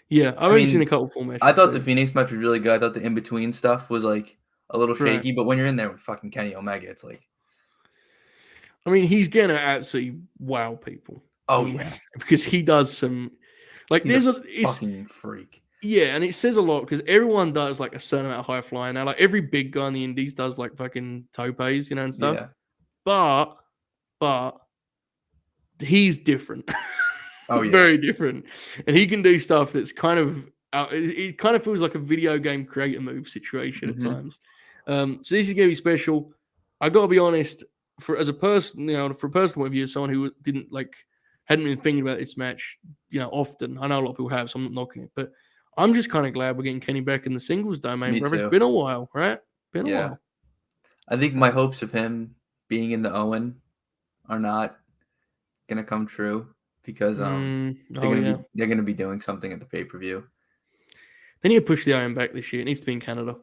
Yeah, I've
I
only seen a
mean,
couple full matches.
I thought the
Too.
Phoenix match was really good. I thought the in between stuff was like a little
Right.
shaky, but when you're in there with fucking Kenny Omega, it's like,
I mean, he's gonna absolutely wow people.
oh
on
yeah,
Wednesday because he does some like
he's
there's
a
it's
fucking freak.
yeah, and it says a lot because everyone does like a certain amount of high flying now. Like every big guy in the indies does like fucking topes, and stuff.
Yeah.
But he's different.
Oh yeah.
Very different. And he can do stuff that's kind of it kind of feels like a video game creator move situation at
Mhm.
times. So this is gonna be special. I gotta be honest, for as a person, for a personal point of view, as someone who hadn't been thinking about this match, often. I know a lot of people have, so I'm not knocking it, but I'm just kind of glad we're getting Kenny back in the singles domain,
Me
brother. It's
too.
been a while, right? Been a
Yeah.
while.
I think my hopes of him being in the Owen are not gonna come true because
Oh yeah.
they're gonna be doing something at the pay-per-view.
They need to push the Iron back this year. It needs to be in Canada.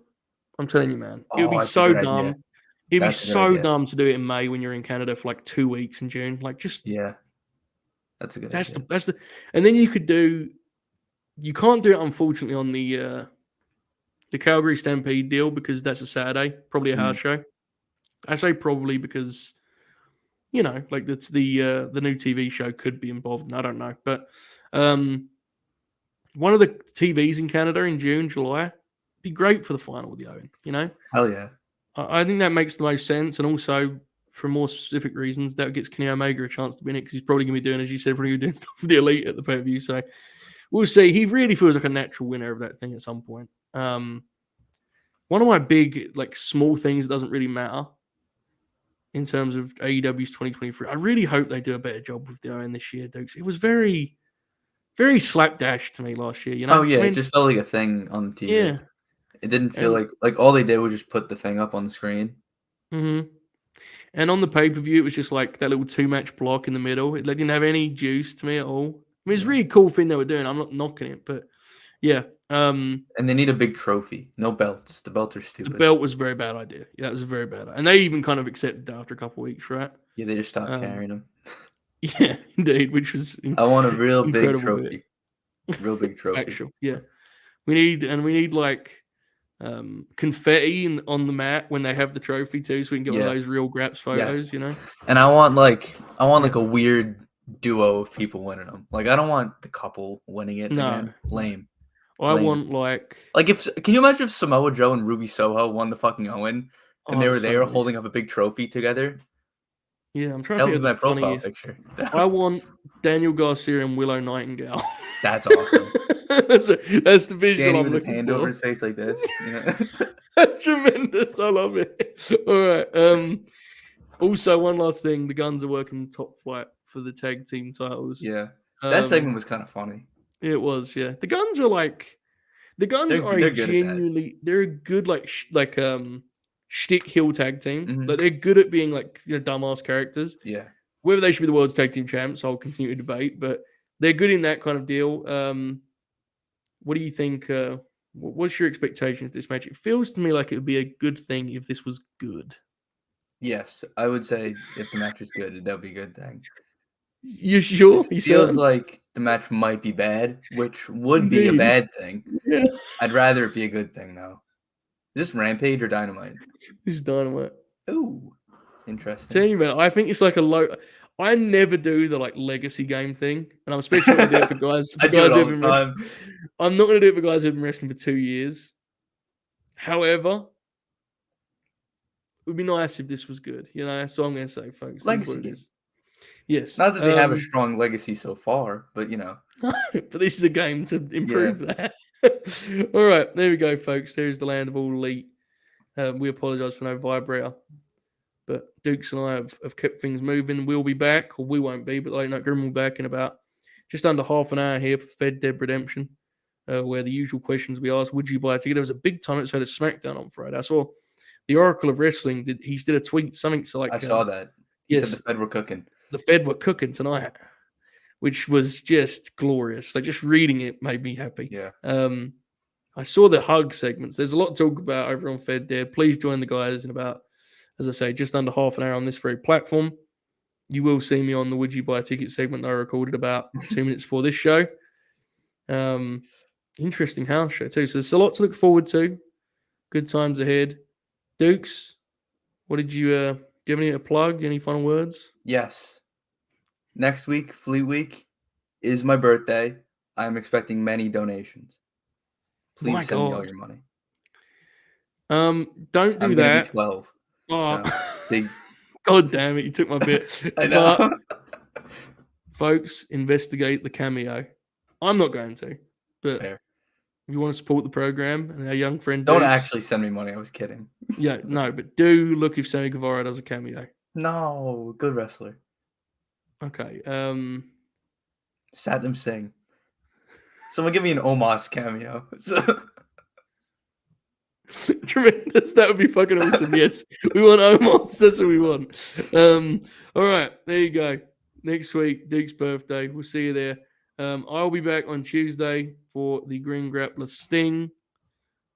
I'm telling you, man. It would
Oh,
be
that's a
so
good idea.
dumb. It'd be
That's a good
so
idea.
dumb to do it in May when you're in Canada for like 2 weeks in June. Like, just
Yeah, that's a good idea.
that's the, and then you could do. You can't do it, unfortunately, on the Calgary Stampede deal because that's a Saturday, probably a house show. I say probably because, like that's the new TV show could be involved, and I don't know. But one of the TVs in Canada in June, July, be great for the final with the Owen.
Hell yeah.
I think that makes the most sense, and also for more specific reasons, that gets Kenny Omega a chance to win it because he's probably going to be doing, as you said, probably doing stuff for the Elite at the pay-per-view. So we'll see. He really feels like a natural winner of that thing at some point. One of my big, like, small things that doesn't really matter in terms of AEW's 2023. I really hope they do a better job with the Owen this year, Dukes. It was very, very slapdash to me last year.
Oh yeah, it just felt like a thing on TV.
Yeah.
It didn't feel like all they did was just put the thing up on the screen.
Mm-hmm. And on the pay-per-view, it was just like that little 2-match block in the middle. It didn't have any juice to me at all. I mean, it's a really cool thing they were doing. I'm not knocking it, but yeah.
And they need a big trophy. No belts. The belts are stupid.
The belt was a very bad idea. Yeah, that was a very bad idea. And they even kind of accepted that after a couple of weeks, right?
Yeah, they just stopped carrying them.
Yeah, indeed, which was
I want a real big trophy. Real big trophy.
Actual, yeah. We need like confetti on the mat when they have the trophy too, so we can get one of those real Graps photos,
And I want like a weird duo of people winning them. Like, I don't want the couple winning it.
No,
again. Lame.
I want like
can you imagine if Samoa Joe and Ruby Soho won the fucking Owen and they were there holding up a big trophy together?
Yeah, I'm trying to think of the funniest picture. I want Daniel Garcia and Willow Nightingale.
That's awesome.
that's the visual
Danny
I'm
with his
looking
hand
for.
over his face like this.
That's tremendous. I love it. All right. Also, one last thing: the Guns are working Top Flight for the tag team titles.
Yeah, that segment was kind of funny.
It was. Yeah, the Guns are like genuinely. They're a good shtick heel tag team.
Mm-hmm.
Like, they're good at being like dumbass characters.
Yeah.
Whether they should be the world's tag team champs, I'll continue to debate, but they're good in that kind of deal. What do you think? What's your expectation of this match? It feels to me like it would be a good thing if this was good.
Yes, I would say if the match was good, that would be a good thing.
You sure?
It feels like the match might be bad, which would be a bad thing.
Yeah.
I'd rather it be a good thing, though. Is this Rampage or Dynamite?
This is Dynamite.
Ooh, interesting.
Tell you, man, I think it's like a low. I never do the like legacy game thing, and I'm especially not going to do it for guys.
I do it all the time.
I'm not going to do it for guys who've been wrestling for 2 years. However, it would be nice if this was good. That's what I'm going to say, folks.
Legacy game.
Yes.
Not that they have a strong legacy so far, but
but this is a game to improve that. All right, there we go, folks. There's the land of all elite. We apologize for no vibrator, but Dukes and I have kept things moving. We'll be back, or we won't be, but Grim will be back in about just under half an hour here for Fed Deb Redemption, where the usual questions we ask: would you buy a ticket? There was a big time episode of SmackDown on Friday. I saw the Oracle of Wrestling did a tweet, something so like
I saw that. He said the Fed were cooking.
The Fed were cooking tonight, which was just glorious. Like, just reading it made me happy.
Yeah.
I saw the hug segments. There's a lot to talk about over on Fed Dead. Please join the guys in about, as I say, just under half an hour on this very platform. You will see me on the Would You Buy a Ticket segment that I recorded about 2 minutes before this show. Interesting house show too. So there's a lot to look forward to. Good times ahead. Dukes, what did you do you have any to plug? Any final words?
Yes. Next week, Fleet Week, is my birthday. I'm expecting many donations. Please send me all your money.
Don't do that.
12.
Oh,
so, big.
God damn it! You took my bit.
I know.
But, folks, investigate the cameo. I'm not going to, but
fair.
If you want to support the program and our young friend,
don't actually send me money. I was kidding.
Yeah, no, but do look if Sammy Guevara does a cameo.
No, good wrestler.
Okay.
Satnam Singh. Someone give me an Omos cameo.
Tremendous. That would be fucking awesome. Yes. We want Omos. That's what we want. All right. There you go. next week, Duke's birthday. We'll see you there. I'll be back on Tuesday for the Green Grappler Sting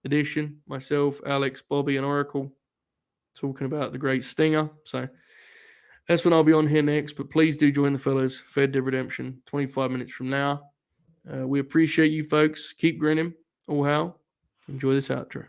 edition. Myself, Alex, Bobby, and Oracle talking about the great Stinger. So that's when I'll be on here next. But please do join the fellas. Fed Dead Redemption, 25 minutes from now. We appreciate you folks. Keep grinning. All hail. Enjoy this outro.